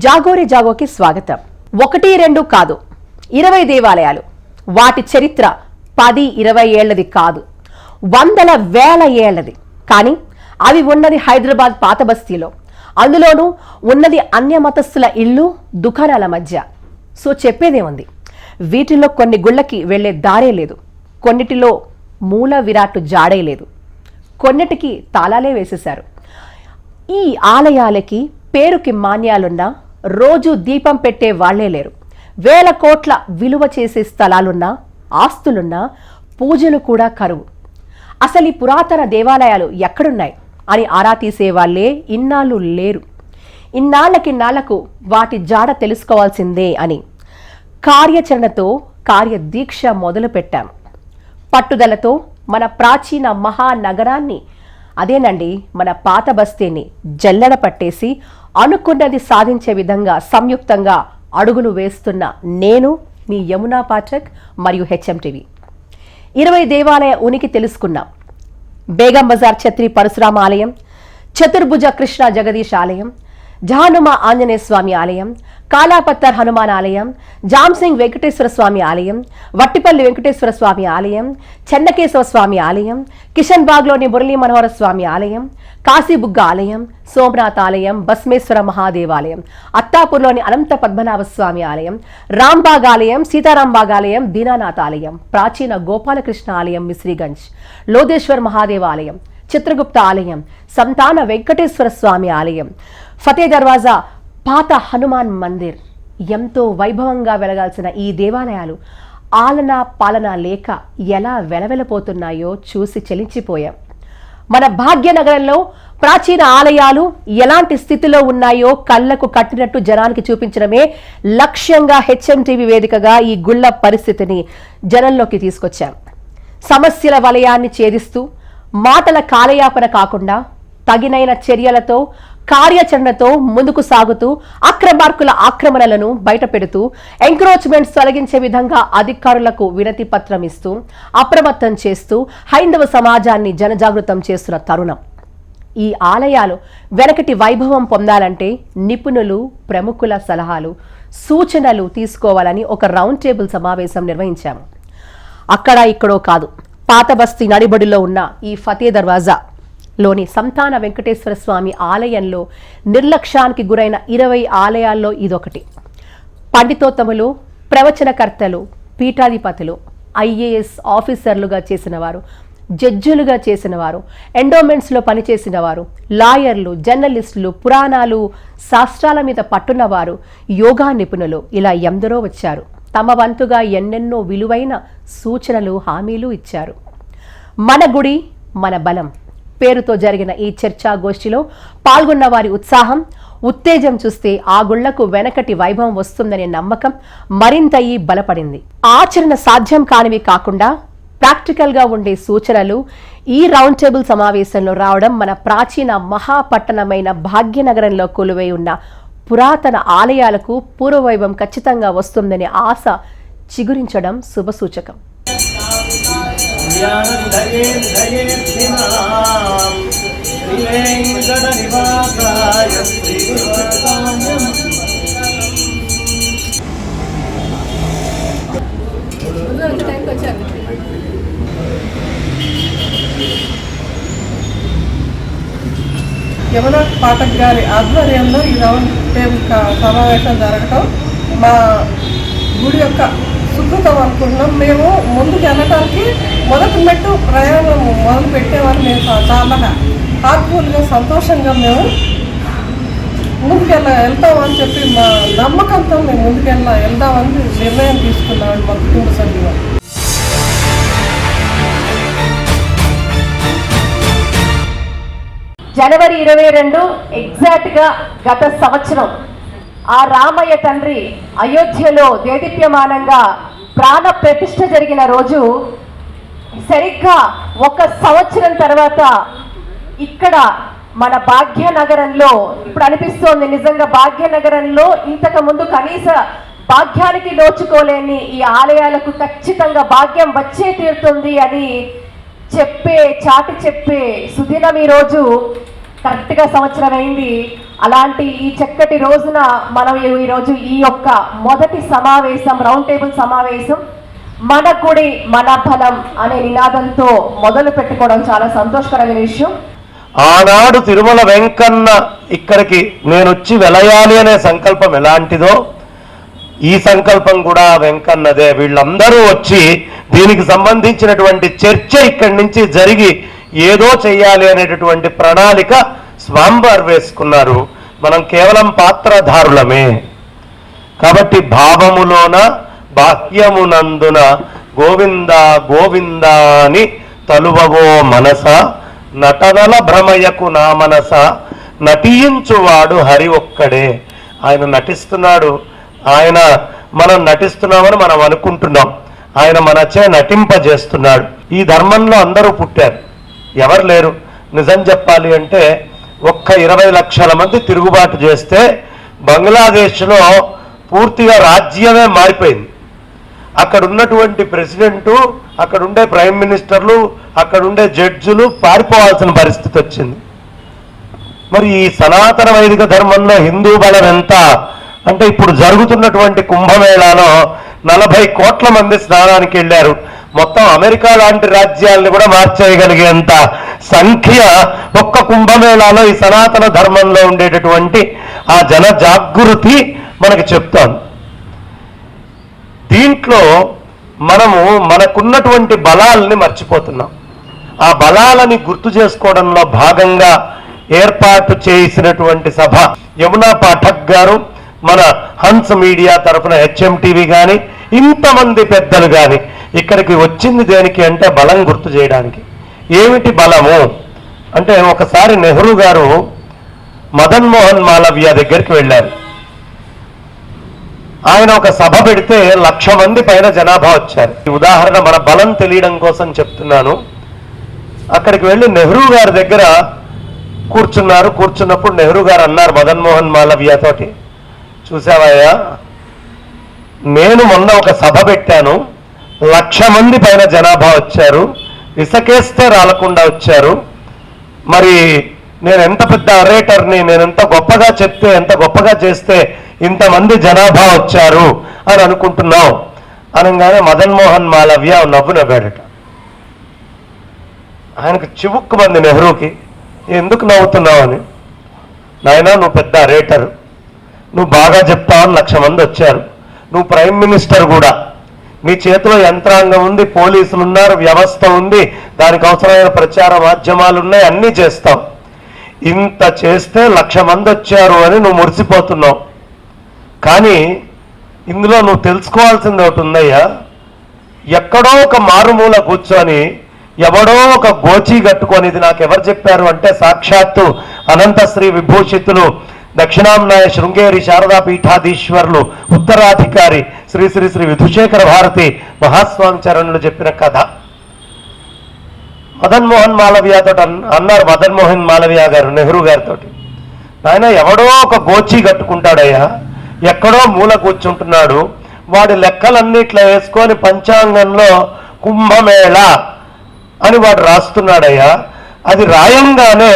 జాగోరి జాగోకి స్వాగతం. 1-2 కాదు, 20 దేవాలయాలు. వాటి చరిత్ర 10-20 ఏళ్లది కాదు, వందల వేల ఏళ్లది. కానీ అవి ఉన్నది హైదరాబాద్ పాత బస్తీలో. అందులోనూ ఉన్నది అన్య మతస్థుల ఇళ్ళు, దుకాణాల మధ్య. సో చెప్పేదేముంది, వీటిల్లో కొన్ని గుళ్ళకి వెళ్లే దారే లేదు, కొన్నిటిలో మూల విరాట్టు జాడే లేదు, కొన్నిటికి తాళాలే వేసేశారు. ఈ ఆలయాలకి పేరుకి మాన్యాలున్నా రోజు దీపం పెట్టే వాళ్లే లేరు. వేల కోట్ల విలువ చేసే స్థలాలున్నా, ఆస్తులున్నా పూజలు కూడా కరువు. అసలు ఈ పురాతన దేవాలయాలు ఎక్కడున్నాయి అని ఆరా తీసే వాళ్లే ఇన్నాళ్ళు లేరు. ఇన్నాళ్లకు వాటి జాడ తెలుసుకోవాల్సిందే అని కార్యాచరణతో కార్యదీక్ష మొదలు పెట్టాము. పట్టుదలతో మన ప్రాచీన మహానగరాన్ని, అదేనండి మన పాత బస్తీని జల్లెడ పట్టేసి అనుకున్నది సాధించే విధంగా సంయుక్తంగా అడుగులు వేస్తున్న నేను మీ యమునా పాఠక్ మరియు HMTV. 20 దేవాలయ ఉనికి తెలుసుకున్నాం. బేగం బజార్ ఛత్రి పరశురామ ఆలయం, చతుర్భుజ కృష్ణ జగదీష్ ఆలయం, జహానుమా ఆంజనేయ స్వామి ఆలయం, కాలాపత్తర్ హనుమాన్ ఆలయం, జామ్సింగ్ వెంకటేశ్వర స్వామి ఆలయం, వట్టిపల్లి వెంకటేశ్వర స్వామి ఆలయం, చెన్నకేశవ స్వామి ఆలయం, కిషన్ బాగ్లోని మురళీ మనోహర స్వామి ఆలయం, కాశీబుగ్గ ఆలయం, సోమనాథ్ ఆలయం, బస్మేశ్వర మహాదేవాలయం, అత్తాపూర్లోని అనంత పద్మనాభ స్వామి ఆలయం, రాంబాగ్ ఆలయం, సీతారాంబాగ్ ఆలయం, దీనానాథ్ ఆలయం, ప్రాచీన గోపాలకృష్ణ ఆలయం మిశ్రీగంజ్, లోదేశ్వర్ మహాదేవ ఆలయం, చిత్రగుప్త ఆలయం, సంతాన వెంకటేశ్వర స్వామి ఆలయం, ఫతే దర్వాజా, పాత హనుమాన్ మందిర్. ఎంతో వైభవంగా వెలగాల్సిన ఈ దేవాలయాలు ఆలనా పాలనా లేక ఎలా వెలవెలపోతున్నాయో చూసి చెలించిపోయాం. మన భాగ్యనగరంలో ప్రాచీన ఆలయాలు ఎలాంటి స్థితిలో ఉన్నాయో కళ్లకు కట్టినట్టు జనానికి చూపించడమే లక్ష్యంగా HMTV వేదికగా ఈ గుళ్ళ పరిస్థితిని జనంలోకి తీసుకొచ్చాం. సమస్యల వలయాన్ని ఛేదిస్తూ మాటల కాలయాపన కాకుండా తగినైన చర్యలతో కార్యాచరణతో ముందుకు సాగుతూ అక్రమార్కుల ఆక్రమణలను బయటపెడుతూ ఎంక్రోచ్మెంట్స్ తొలగించే విధంగా అధికారులకు వినతి పత్రం ఇస్తూ అప్రమత్తం చేస్తూ హైందవ సమాజాన్ని జనజాగృతం చేస్తున్న తరుణం. ఈ ఆలయాలు వెనకటి వైభవం పొందాలంటే నిపుణులు, ప్రముఖుల సలహాలు, సూచనలు తీసుకోవాలని ఒక రౌండ్ టేబుల్ సమావేశం నిర్వహించాము. అక్కడ ఇక్కడో కాదు, పాత బస్తీ నడిబడిలో ఉన్న ఈ ఫతే దర్వాజా లోని సంతాన వెంకటేశ్వర స్వామి ఆలయంలో నిర్లక్ష్యానికి గురైన 20 ఆలయాల్లో ఇదొకటి. పండితోత్తములు, ప్రవచనకర్తలు, పీఠాధిపతులు, IAS ఆఫీసర్లుగా చేసిన వారు, జడ్జులుగా చేసిన వారు, ఎండోమెంట్స్లో పనిచేసిన వారు, లాయర్లు, జర్నలిస్టులు, పురాణాలు, శాస్త్రాల మీద పట్టున్నవారు, యోగా నిపుణులు, ఇలా ఎందరో వచ్చారు. తమ వంతుగా ఎన్నెన్నో విలువైన సూచనలు, హామీలు ఇచ్చారు. మన గుడి మన బలం పేరుతో జరిగిన ఈ చర్చాగోష్ఠిలో పాల్గొన్న వారి ఉత్సాహం, ఉత్తేజం చూస్తే ఆ గుళ్లకు వెనకటి వైభవం వస్తుందనే నమ్మకం మరింత బలపడింది. ఆచరణ సాధ్యం కానివి కాకుండా ప్రాక్టికల్ గా ఉండే సూచనలు ఈ రౌండ్ టేబుల్ సమావేశంలో రావడం మన ప్రాచీన మహాపట్టణమైన భాగ్యనగరంలో కొలువై ఉన్న పురాతన ఆలయాలకు పూర్వవైభవం ఖచ్చితంగా వస్తుందనే ఆశ చిగురించడం శుభసూచకం. యమునా పాఠక్ గారి ఆధ్వర్యంలో ఈ రౌండ్ టేబుల్ సమావేశం జరగటం మా గుడి యొక్క సుకృతం అనుకుంటున్నాం. మేము ముందుకు వెళ్ళటానికి మొదటి మెట్టు ప్రయాణం మొదలు పెట్టేవారు. మేము చాలా హార్ట్ఫుల్గా, సంతోషంగా మేము ముందుకు వెళ్తామని చెప్పి మా నమ్మకంతో మేము ముందుకు వెళ్దామని నిర్ణయం తీసుకున్నామని మా కుటుంబ సభ్యులు. జనవరి 22 ఎగ్జాక్ట్గా గత సంవత్సరం ఆ రామయ్య తండ్రి అయోధ్యలో దేదీప్యమానంగా ప్రాణ ప్రతిష్ఠ జరిగిన రోజు, సరిగ్గా 1 సంవత్సరం తర్వాత ఇక్కడ మన భాగ్యనగరంలో ఇప్పుడు అనిపిస్తోంది, నిజంగా భాగ్యనగరంలో ఇంతకు ముందు కనీస భాగ్యానికి నోచుకోలేని ఈ ఆలయాలకు ఖచ్చితంగా భాగ్యం వచ్చే తీరుతుంది అని చాటి చెప్పే సుదినం ఈ రోజు కరెక్ట్గా సంవత్సరం అయింది. అలాంటి ఈ చక్కటి రోజున మనం ఈరోజు ఈ యొక్క మొదటి సమావేశం, రౌండ్ టేబుల్ సమావేశం మన గుడి మన బలం అనే నినాదంతో మొదలు పెట్టుకోవడం చాలా సంతోషకరమైన విషయం. ఆనాడు తిరుమల వెంకన్న ఇక్కడికి నేనొచ్చి వెలయాలి అనే సంకల్పం ఎలాంటిదో ఈ సంకల్పం కూడా వెంకన్నదే. వీళ్ళందరూ వచ్చి దీనికి సంబంధించినటువంటి చర్చ ఇక్కడి నుంచి జరిగి ఏదో చెయ్యాలి అనేటటువంటి ప్రణాళిక స్వామివారు వేసుకున్నారు. మనం కేవలం పాత్రధారులమే. కాబట్టి భావములోన బాహ్యమునందున గోవింద గోవింద అని తలువవో మనస, నటనల భ్రమయకు నా మనస, నటించువాడు హరి ఒక్కడే. ఆయన నటిస్తున్నాడు. ఆయన మనం నటిస్తున్నామని మనం అనుకుంటున్నాం. ఆయన మనచే నటింపజేస్తున్నాడు. ఈ ధర్మంలో అందరూ పుట్టారు, ఎవరు లేరు. నిజం చెప్పాలి అంటే ఒక్క 20 లక్షల మంది తిరుగుబాటు చేస్తే బంగ్లాదేశ్లో పూర్తిగా రాజ్యమే మారిపోయింది. అక్కడ ఉన్నటువంటి ప్రెసిడెంటు, అక్కడ ఉండే ప్రైమ్ మినిస్టర్లు, అక్కడ ఉండే జడ్జులు పారిపోవాల్సిన పరిస్థితి వచ్చింది. మరి ఈ సనాతన వైదిక ధర్మంలో హిందూ బలం ఎంత అంటే ఇప్పుడు జరుగుతున్నటువంటి కుంభమేళాలో 40 కోట్ల మంది స్నానానికి వెళ్ళారు. మొత్తం అమెరికా లాంటి రాజ్యాలను కూడా మార్చేయగలిగేంత సంఖ్య ఒక్క కుంభమేళాలో ఈ సనాతన ధర్మంలో ఉండేటటువంటి ఆ జన జాగృతి మనకి చెప్తాను. దీంట్లో మనము మనకున్నటువంటి బలాలని మర్చిపోతున్నాం. ఆ బలాలని గుర్తు చేసుకోవడంలో భాగంగా ఏర్పాటు చేసినటువంటి సభ యమునా పాఠక్ గారు, మన హన్స్ మీడియా తరఫున HMTV కానీ ఇంతమంది పెద్దలు కానీ ఇక్కడికి వచ్చింది దేనికి అంటే బలం గుర్తు చేయడానికి. ఏమిటి బలము అంటే ఒకసారి నెహ్రూ గారు మదన్ మోహన్ మాలవ్య దగ్గరికి వెళ్ళారు. ఆయన ఒక సభ పెడితే 1,00,000 మంది పైన జనాభా వచ్చారు. ఈ ఉదాహరణ మన బలం తెలియడం కోసం చెప్తున్నాను. అక్కడికి వెళ్ళి నెహ్రూ గారి దగ్గర కూర్చున్నారు. కూర్చున్నప్పుడు నెహ్రూ గారు అన్నారు మదన్ మోహన్ మాలవ్య తోటి, చూసావయ్యా, నేను మొన్న ఒక సభ పెట్టాను, 1,00,000 మంది పైన జనాభా వచ్చారు, ఇసకేస్తే రాలకుండా వచ్చారు. మరి నేను ఎంత పెద్ద అరేటర్ని, నేను ఎంత గొప్పగా చెప్తే, ఎంత గొప్పగా చేస్తే ఇంతమంది జనాభా వచ్చారు అని అనుకుంటున్నావు అనగానే మదన్ మోహన్ మాలవ్య నవ్వాడట. ఆయనకు చివుక్కుమంది నెహ్రూకి, ఎందుకు నవ్వుతున్నావు అని. నాయనా, నువ్వు పెద్ద అరేటర్, నువ్వు బాగా చెప్తావని 1,00,000 మంది వచ్చారు, నువ్వు ప్రైమ్ మినిస్టర్ కూడా, నీ చేతిలో యంత్రాంగం ఉంది, పోలీసులు ఉన్నారు, వ్యవస్థ ఉంది, దానికి అవసరమైన ప్రచార మాధ్యమాలు ఉన్నాయి, అన్నీ చేస్తావు. ఇంత చేస్తే 1,00,000 మంది వచ్చారు అని నువ్వు మురిసిపోతున్నావు. కానీ ఇందులో నువ్వు తెలుసుకోవాల్సింది ఒకటి ఉందయ్యా. ఎక్కడో ఒక మారుమూల కూర్చొని ఎవడో ఒక గోచి కట్టుకొని, ఇది నాకు ఎవరు చెప్పారు అంటే సాక్షాత్తు అనంతశ్రీ విభూషితులు దక్షిణాంనాయ శృంగేరి శారదా పీఠాధీశ్వరులు ఉత్తరాధికారి శ్రీ శ్రీ శ్రీ విధుశేఖర భారతి మహాస్వామి చరణులు చెప్పిన కథ. మదన్ మోహన్ మాలవ్యతో అన్నారు మదన్ మోహన్ మాలవ్య గారు నెహ్రూ గారితో, ఆయన ఎవడో ఒక గోచి కట్టుకుంటాడయ్యా, ఎక్కడో మూల కూర్చుంటున్నాడు, వాడి లెక్కలన్నిట్లో వేసుకొని పంచాంగంలో కుంభమేళ అని వాడు రాస్తున్నాడయ్యా. అది రాయంగానే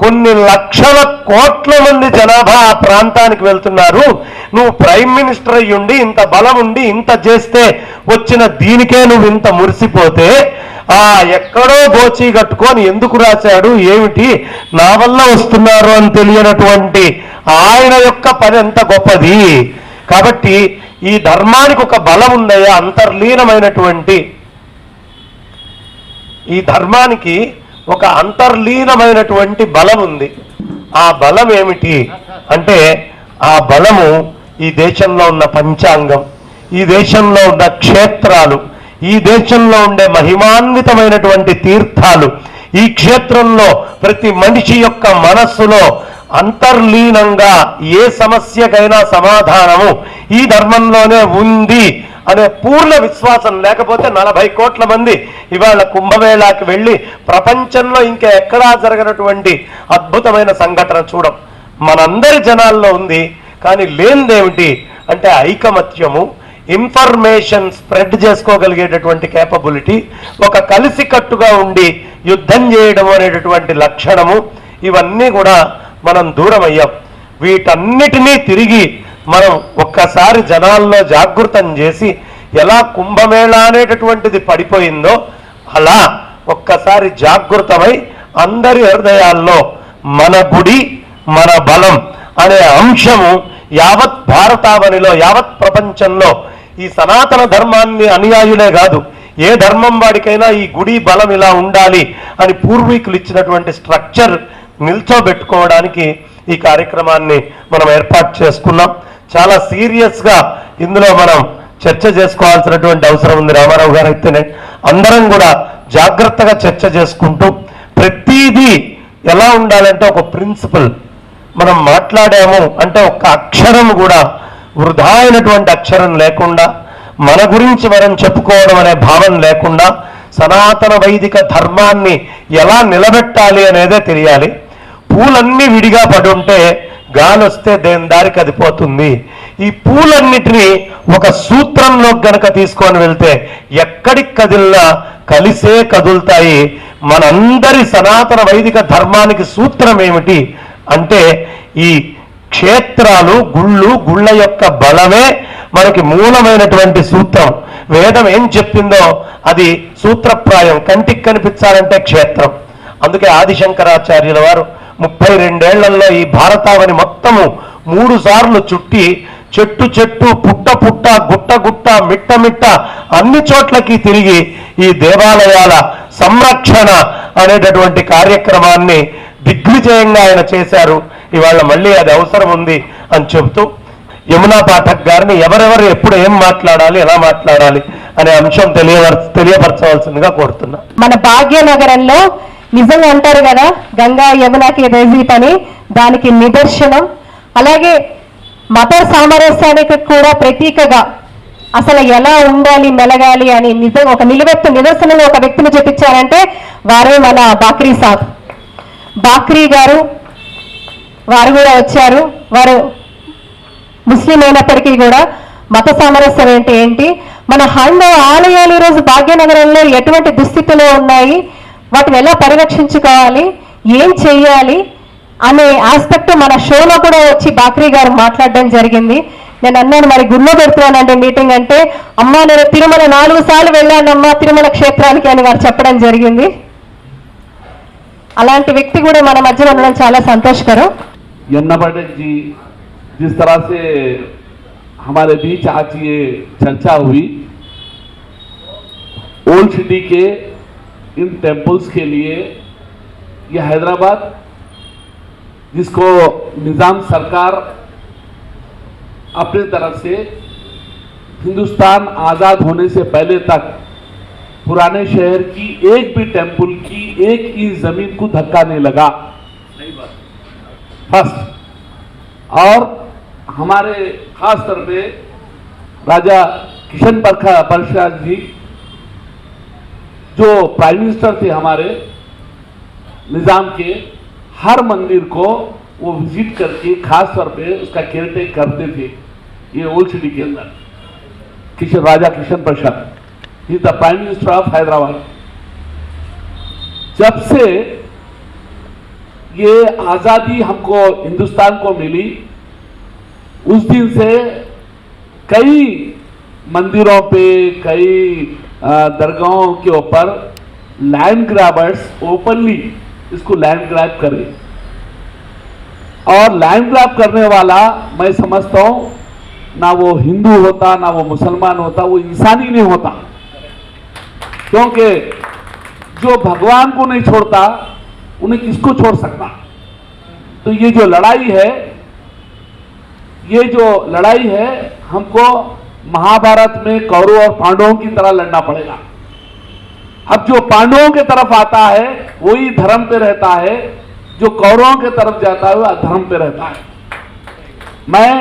కొన్ని లక్షల కోట్ల మంది జనాభా ఆ ప్రాంతానికి వెళ్తున్నారు. నువ్వు ప్రైమ్ మినిస్టర్ అయ్యుండి ఇంత బలం ఉండి ఇంత చేస్తే వచ్చిన దీనికే నువ్వు ఇంత మురిసిపోతే, ఆ ఎక్కడో గోచి కట్టుకొని ఎందుకు రాశాడు ఏమిటి, నా వల్ల వస్తున్నారు అని తెలియనటువంటి ఆయన యొక్క పని ఎంత గొప్పది. కాబట్టి ఈ ధర్మానికి ఒక బలం ఉందయ్యా, అంతర్లీనమైనటువంటి ఈ ధర్మానికి ఒక అంతర్లీనమైనటువంటి బలం ఉంది. ఆ బలం ఏమిటి అంటే ఆ బలము ఈ దేశంలో ఉన్న పంచాంగం, ఈ దేశంలో ఉన్న క్షేత్రాలు, ఈ దేశంలో ఉండే మహిమాన్వితమైనటువంటి తీర్థాలు, ఈ క్షేత్రంలో ప్రతి మనిషి యొక్క మనస్సులో అంతర్లీనంగా ఏ సమస్యకైనా సమాధానము ఈ ధర్మంలోనే ఉంది అనే పూర్ణ విశ్వాసం. లేకపోతే 40 కోట్ల మంది ఇవాళ కుంభమేళాకి వెళ్ళి ప్రపంచంలో ఇంకా ఎక్కడా జరగనటువంటి అద్భుతమైన సంఘటన చూడం మనందరి జనాల్లో ఉంది. కానీ లేనిదేమిటి అంటే ఐకమత్యము, ఇన్ఫర్మేషన్ స్ప్రెడ్ చేసుకోగలిగేటటువంటి కేపబిలిటీ, ఒక కలిసికట్టుగా ఉండి యుద్ధం చేయడం అనేటటువంటి లక్షణము, ఇవన్నీ కూడా మనం దూరం అయ్యాం. వీటన్నిటినీ తిరిగి మనం ఒక్కసారి జనాల్లో జాగృతం చేసి ఎలా కుంభమేళా అనేటటువంటిది పడిపోయిందో అలా ఒక్కసారి జాగృతమై అందరి హృదయాల్లో మన గుడి మన బలం అనే అంశము యావత్ భారతావనిలో యావత్ ప్రపంచంలో ఈ సనాతన ధర్మాన్ని అనుయాయులే కాదు, ఏ ధర్మం వాడికైనా ఈ గుడి బలం ఇలా ఉండాలి అని పూర్వీకులు ఇచ్చినటువంటి స్ట్రక్చర్ నిల్చోబెట్టుకోవడానికి ఈ కార్యక్రమాన్ని మనం ఏర్పాటు చేసుకున్నాం. చాలా సీరియస్గా ఇందులో మనం చర్చ చేసుకోవాల్సినటువంటి అవసరం ఉంది. రామారావు గారు అయితేనే అందరం కూడా జాగ్రత్తగా చర్చ చేసుకుంటూ ప్రతిదీ ఎలా ఉండాలంటే ఒక ప్రిన్సిపల్ మనం మాట్లాడాము అంటే ఒక్క అక్షరం కూడా వృధా అయినటువంటి అక్షరం లేకుండా, మన గురించి మనం చెప్పుకోవడం అనే భావం లేకుండా సనాతన వైదిక ధర్మాన్ని ఎలా నిలబెట్టాలి అనేదే తెలియాలి. పూలన్నీ విడిగా పడి ఉంటే గాలి వస్తే దేని దారికి అది పోతుంది. ఈ పూలన్నిటినీ ఒక సూత్రంలో గనక తీసుకొని వెళ్తే ఎక్కడికి కదిలినా కలిసే కదులుతాయి. మనందరి సనాతన వైదిక ధర్మానికి సూత్రం ఏమిటి అంటే ఈ క్షేత్రాలు, గుళ్ళ యొక్క బలమే మనకి మూలమైనటువంటి సూత్రం. వేదం ఏం చెప్పిందో అది సూత్రప్రాయం. కంటికి కనిపించాలంటే క్షేత్రం. అందుకే ఆదిశంకరాచార్యుల వారు 32 ఈ భారతావని మొత్తము 3 సార్లు చుట్టి చెట్టు పుట్ట గుట్ట మిట్ట అన్ని చోట్లకి తిరిగి ఈ దేవాలయాల సంరక్షణ అనేటటువంటి కార్యక్రమాన్ని దిగ్విజయంగా ఆయన చేశారు. ఇవాళ మళ్ళీ అది అవసరం ఉంది అని చెబుతూ యమునా పాఠక్ గారిని ఎవరెవరు ఎప్పుడు ఏం మాట్లాడాలి, ఎలా మాట్లాడాలి అనే అంశం తెలియపరచవలసిందిగా కోరుతున్నా. మన భాగ్యనగరంలో నిజంగా అంటారు కదా, గంగా యమునకి రెజీట్ అని, దానికి నిదర్శనం. అలాగే మత సామరస్యానికి కూడా ప్రతీకగా అసలు ఎలా ఉండాలి, మెలగాలి అని నిజంగా ఒక నిలువెత్తు నిదర్శనంగా ఒక వ్యక్తిని చూపించారంటే వారే మన బాక్రీ సాబ్. బాక్రీ గారు వారు కూడా వచ్చారు. వారు ముస్లిం అయినప్పటికీ కూడా మత సామరస్యం అంటే ఏంటి, మన హైందవ ఆలయాలు ఈరోజు భాగ్యనగరంలో ఎటువంటి దుస్థితిలో ఉన్నాయి, వాటిని ఎలా పరిరక్షించుకోవాలి, ఏం చెయ్యాలి అనే ఆస్పెక్ట్ మన షోలో కూడా వచ్చి బాక్రీ గారు మాట్లాడడం జరిగింది. నేను అన్నాను మరి గుళ్ళో పెడుతున్నానంటే మీటింగ్ అంటే, అమ్మా నేను తిరుమల 4 సార్లు వెళ్ళానమ్మా తిరుమల క్షేత్రానికి అని వారు చెప్పడం జరిగింది. అలాంటి వ్యక్తి కూడా మన మధ్యలో ఉండడం చాలా సంతోషకరం. यमुना पाठक जी जिस तरह से हमारे बीच आज ये चर्चा हुई, ओल्ड सिटी के इन टेम्पल्स के लिए ये हैदराबाद जिसको निज़ाम सरकार अपने तरफ से हिंदुस्तान आज़ाद होने से पहले तक पुराने शहर की एक भी टेम्पल की 1 इंच जमीन को धक्का नहीं लगा, फर्स्ट। और हमारे खास तौर पे राजा किशन प्रसाद जी जो प्राइम मिनिस्टर थे हमारे निज़ाम के, हर मंदिर को वो विजिट करके खास तौर पे उसका केयरटेक करते थे। ये ओल्ड सिटी के अंदर राजा किशन प्रसाद ही the prime minister of Hyderabad. जब से ये आज़ादी हमको हिंदुस्तान को मिली उस दिन से कई मंदिरों पे, कई दरगाहों के ऊपर लैंड ग्रैबर्स ओपनली इसको लैंड ग्रैब करे। और लैंड ग्रैब करने वाला मैं समझता हूं ना वो हिंदू होता ना वो मुसलमान होता, वो इंसानी नहीं होता। क्योंकि जो भगवान को नहीं छोड़ता उन्हें किसको छोड़ सकता। तो ये जो लड़ाई है हमको महाभारत में कौरव और पांडवों की तरह लड़ना पड़ेगा। अब जो पांडवों के तरफ आता है वही धर्म पे रहता है, जो कौरवों के तरफ जाता है वह अधर्म पे रहता है। मैं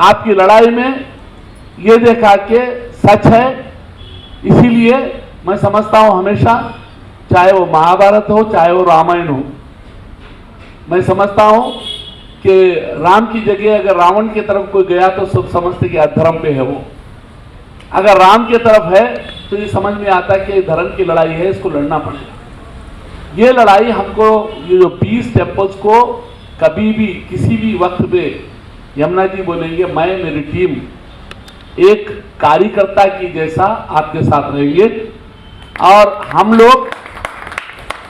आपकी लड़ाई में ये देखा कि सच है, इसीलिए मैं समझता हूं हमेशा, चाहे वो महाभारत हो चाहे वो रामायण हो, मैं समझता हूं कि राम की जगह अगर रावण की तरफ कोई गया तो सब समझते कि अधर्म पे है वो। अगर राम की तरफ है तो ये समझ में आता है कि धर्म की लड़ाई है, इसको लड़ना पड़ेगा। ये लड़ाई हमको ये जो 20 टेम्पल्स को कभी भी किसी भी वक्त पे यमुना जी बोलेंगे मैं मेरी टीम एक कार्यकर्ता की जैसा आपके साथ रहेंगे और हम लोग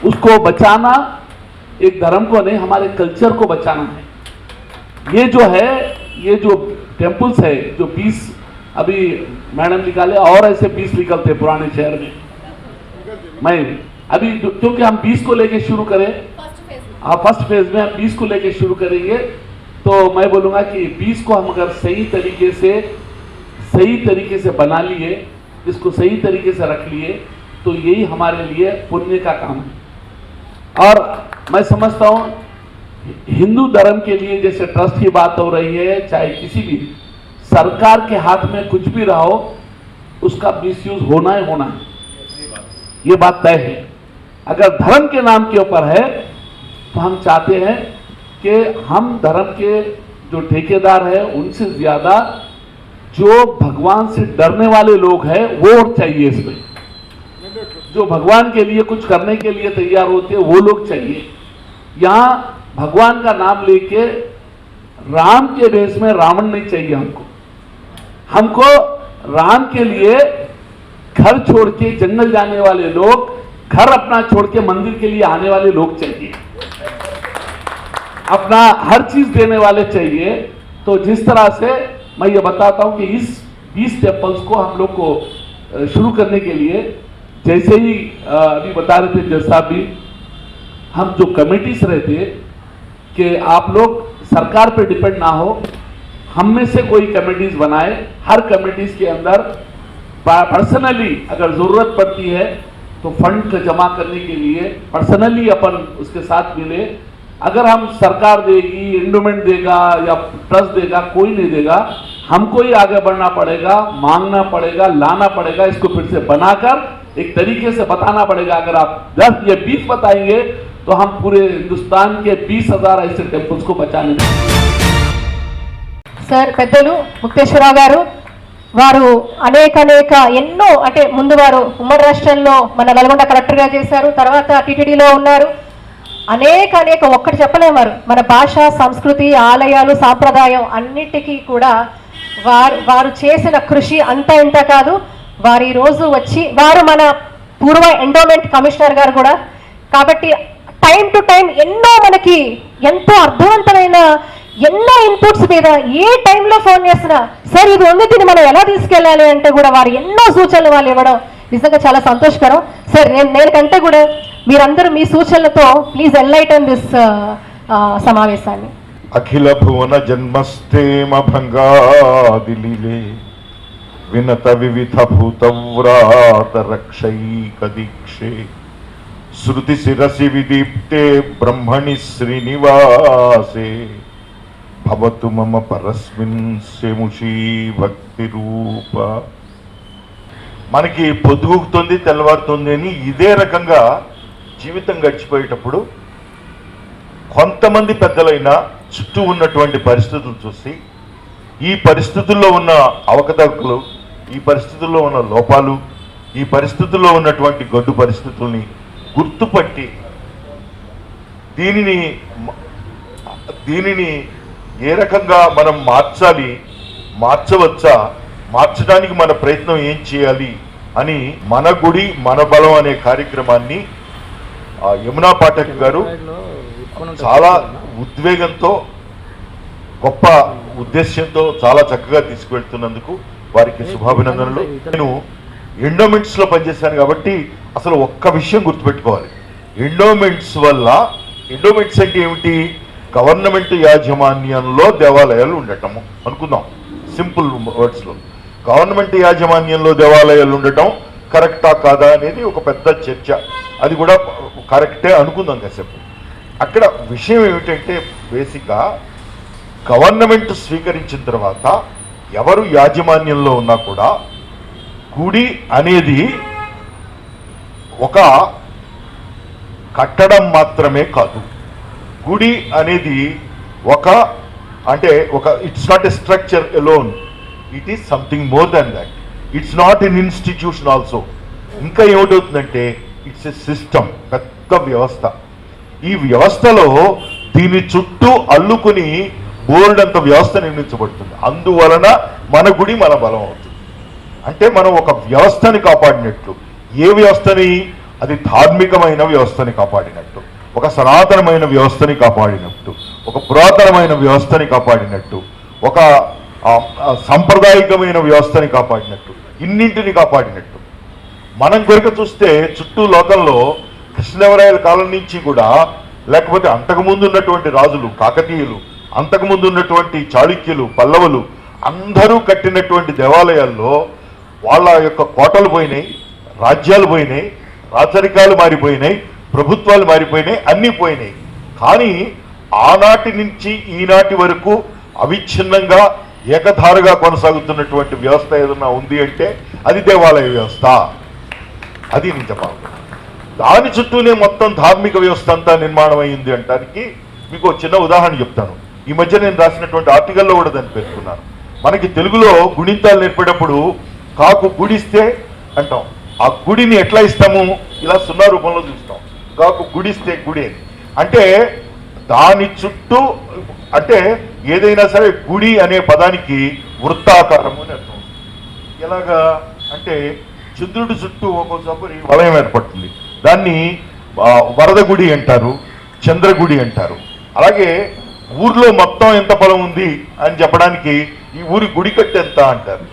उसको बचाना, एक धर्म को नहीं हमारे कल्चर को बचाना है। ये जो है, ये जो टेम्पल्स है, जो 20 अभी मैडम निकाले और ऐसे 20 निकलते पुराने शहर में। मैं अभी क्योंकि हम 20 को लेके शुरू करें, फर्स्ट फेज में हम 20 को लेके शुरू करेंगे, तो मैं बोलूँगा कि 20 को हम अगर सही तरीके से बना लिए, इसको सही तरीके से रख लिए, तो यही हमारे लिए पुण्य का काम है। और मैं समझता हूँ हिंदू धर्म के लिए जैसे ट्रस्ट की बात हो रही है, चाहे किसी भी सरकार के हाथ में कुछ भी रहा हो, उसका मिसयूज होना ही होना है, ये बात तय है। अगर धर्म के नाम के ऊपर है तो हम चाहते हैं कि हम धर्म के जो ठेकेदार हैं उनसे ज्यादा जो भगवान से डरने वाले लोग हैं वो चाहिए। इसमें जो भगवान के लिए कुछ करने के लिए तैयार होते हैं वो लोग चाहिए। यहाँ भगवान का नाम लेके राम के भेष में रावण नहीं चाहिए हमको राम के लिए घर छोड़ के जंगल जाने वाले लोग, घर अपना छोड़ के मंदिर के लिए आने वाले लोग चाहिए, अपना हर चीज देने वाले चाहिए। तो जिस तरह से मैं ये बताता हूं कि इस 20 टेम्पल्स को हम लोग को शुरू करने के लिए, जैसे ही अभी बता रहे थे जैसा भी हम जो कमेटीज रहते कि आप लोग सरकार पे डिपेंड ना हो, हम में से कोई कमेटीज बनाए, हर कमेटीज के अंदर पर्सनली अगर जरूरत पड़ती है तो फंड जमा करने के लिए पर्सनली अपन उसके साथ मिले। अगर हम सरकार देगी, एंडोमेंट देगा या ट्रस्ट देगा, कोई नहीं देगा, हमको ही आगे बढ़ना पड़ेगा, मांगना पड़ेगा, लाना पड़ेगा, इसको फिर से बनाकर एक तरीके से बताना पड़ेगा। अगर आप 10 या 20 बताएंगे तो हम पूरे हिंदुस्तान के 20,000 ऐसे टेम्पल्स को बचाने देंगे। సార్ పెద్దలు ముక్తేశ్వరరావు గారు వారు అనేక ఎన్నో అంటే ముందు వారు ఉమ్మడి రాష్ట్రంలో మన నల్గొండ కలెక్టర్గా చేశారు, తర్వాత టీటీడీలో ఉన్నారు. అనేక ఒక్కటి చెప్పలేవారు. మన భాష, సంస్కృతి, ఆలయాలు, సాంప్రదాయం అన్నిటికీ కూడా వారు చేసిన కృషి అంతా ఇంత కాదు. వారు ఈ రోజు వచ్చి వారు మన పూర్వ ఎండోమెంట్ కమిషనర్ గారు కూడా, కాబట్టి టైం టు టైం ఎన్నో మనకి ఎంతో అర్థవంతమైన ఎన్నో ఇన్పుట్స్ మీద ఏ టైంలో ఫోన్ చేసినా సార్ ఇది ఉంది, దీన్ని మనం ఎలా తీసుకెళ్ళాలి అంటే కూడా వారు ఎన్నో సూచనలు వాళ్ళు ఇవ్వడం నిజంగా చాలా సంతోషకరం. సార్ నేను కంటే కూడా మీరందరూ మీ సూచనలతో ప్లీజ్ ఎన్లైటన్ దిస్ సమావేశాన్ని. అఖిల భువన జన్మస్థేమ భంగాదిలీలే వినత వివిధ భూతవ్రాత రక్షైక దీక్షే శృతి శిరసి విదీప్తే బ్రహ్మణి శ్రీనివాసే భవతు మమ పరస్మిన్ శముషీ భక్తి రూప. మనకి పొద్దుగుతుంది, తెల్లవారుతుంది అని ఇదే రకంగా జీవితం గడిచిపోయేటప్పుడు కొంతమంది పెద్దలైనా చుట్టూ ఉన్నటువంటి పరిస్థితులు చూసి ఈ పరిస్థితుల్లో ఉన్న అవకతవకలు, ఈ పరిస్థితుల్లో ఉన్న లోపాలు, ఈ పరిస్థితుల్లో ఉన్నటువంటి గడ్డు పరిస్థితుల్ని గుర్తుపట్టి దీనిని ఏ రకంగా మనం మార్చవచ్చా, మార్చడానికి మన ప్రయత్నం ఏం చేయాలి అని మన గుడి మన బలం అనే కార్యక్రమాన్ని యమునా పాఠక్ గారు చాలా ఉద్వేగంతో, గొప్ప ఉద్దేశ్యంతో చాలా చక్కగా తీసుకువెళ్తున్నందుకు వారికి శుభాభినందనలు. నేను ఎండోమెంట్స్ లో పనిచేశాను కాబట్టి అసలు ఒక్క విషయం గుర్తుపెట్టుకోవాలి. ఎండోమెంట్స్ అంటే ఏమిటి? గవర్నమెంట్ యాజమాన్యంలో దేవాలయాలు ఉండటము అనుకుందాం, సింపుల్ వర్డ్స్ లో. గవర్నమెంట్ యాజమాన్యంలో దేవాలయాలు ఉండటం కరెక్టా కాదా అనేది ఒక పెద్ద చర్చ. అది కూడా కరెక్టే అనుకుందాం కాసేపు. అక్కడ విషయం ఏమిటంటే బేసిక్గా గవర్నమెంట్ స్వీకరించిన తర్వాత ఎవరు యాజమాన్యంలో ఉన్నా కూడా గుడి అనేది ఒక కట్టడం మాత్రమే కాదు. గుడి అనేది it's not a structure alone, it is something more than that. It's not an institution also. ఇంకా ఏమిటవుతుందంటే ఇట్స్ ఎ సిస్టమ్, పెద్ద వ్యవస్థ. ఈ వ్యవస్థలో దీని చుట్టూ అల్లుకుని బోర్డంత వ్యవస్థ నిర్మించబడుతుంది. అందువలన మన గుడి మన బలం అవుతుంది. అంటే మనం ఒక వ్యవస్థని కాపాడినట్లు. ఏ వ్యవస్థని? అది ధార్మికమైన వ్యవస్థని కాపాడినట్టు, ఒక సనాతనమైన వ్యవస్థని కాపాడినట్టు, ఒక పురాతనమైన వ్యవస్థని కాపాడినట్టు, ఒక సాంప్రదాయికమైన వ్యవస్థని కాపాడినట్టు, ఇన్నింటిని కాపాడినట్టు. మనం కనుక చూస్తే చుట్టూ లోకంలో కృష్ణదేవరాయల కాలం నుంచి కూడా, లేకపోతే అంతకుముందు ఉన్నటువంటి రాజులు, కాకతీయులు, అంతకుముందు ఉన్నటువంటి చాళుక్యులు, పల్లవులు అందరూ కట్టినటువంటి దేవాలయాల్లో వాళ్ళ యొక్క కోటలు పోయినాయి, రాజ్యాలు పోయినాయి, రాచరికాలు మారిపోయినాయి, ప్రభుత్వాలు మారిపోయినాయి, అన్నీ పోయినాయి. కానీ ఆనాటి నుంచి ఈనాటి వరకు అవిచ్ఛిన్నంగా ఏకధారగా కొనసాగుతున్నటువంటి వ్యవస్థ ఏదన్నా ఉంది అంటే అది దేవాలయ వ్యవస్థ. అది నేను చెప్పాలి. దాని చుట్టూనే మొత్తం ధార్మిక వ్యవస్థ అంతా నిర్మాణం అయింది అంటానికి మీకు ఒక చిన్న ఉదాహరణ చెప్తాను. ఈ మధ్య నేను రాసినటువంటి ఆర్టికల్లో కూడా దాన్ని పేర్కొన్నాను. మనకి తెలుగులో గుణింతాలు నేర్పేటప్పుడు కాకు గుడిస్తే అంటాం. ఆ గుడిని ఎట్లా ఇస్తాము? ఇలా 0 రూపంలో చూస్తాం. కాకు గుడిస్తే గుడి అంటే దాని చుట్టూ, అంటే ఏదైనా సరే గుడి అనే పదానికి వృత్తాకారము అని అర్థం. ఎలాగా అంటే చంద్రుడి చుట్టూ ఒక్కోసారి వలయం ఏర్పడుతుంది. దాన్ని వరద గుడి అంటారు, చంద్రగుడి అంటారు. అలాగే ఊర్లో మొత్తం ఎంత పొలం ఉంది అని చెప్పడానికి ఈ ఊరి గుడి కట్టు ఎంత అంటారు.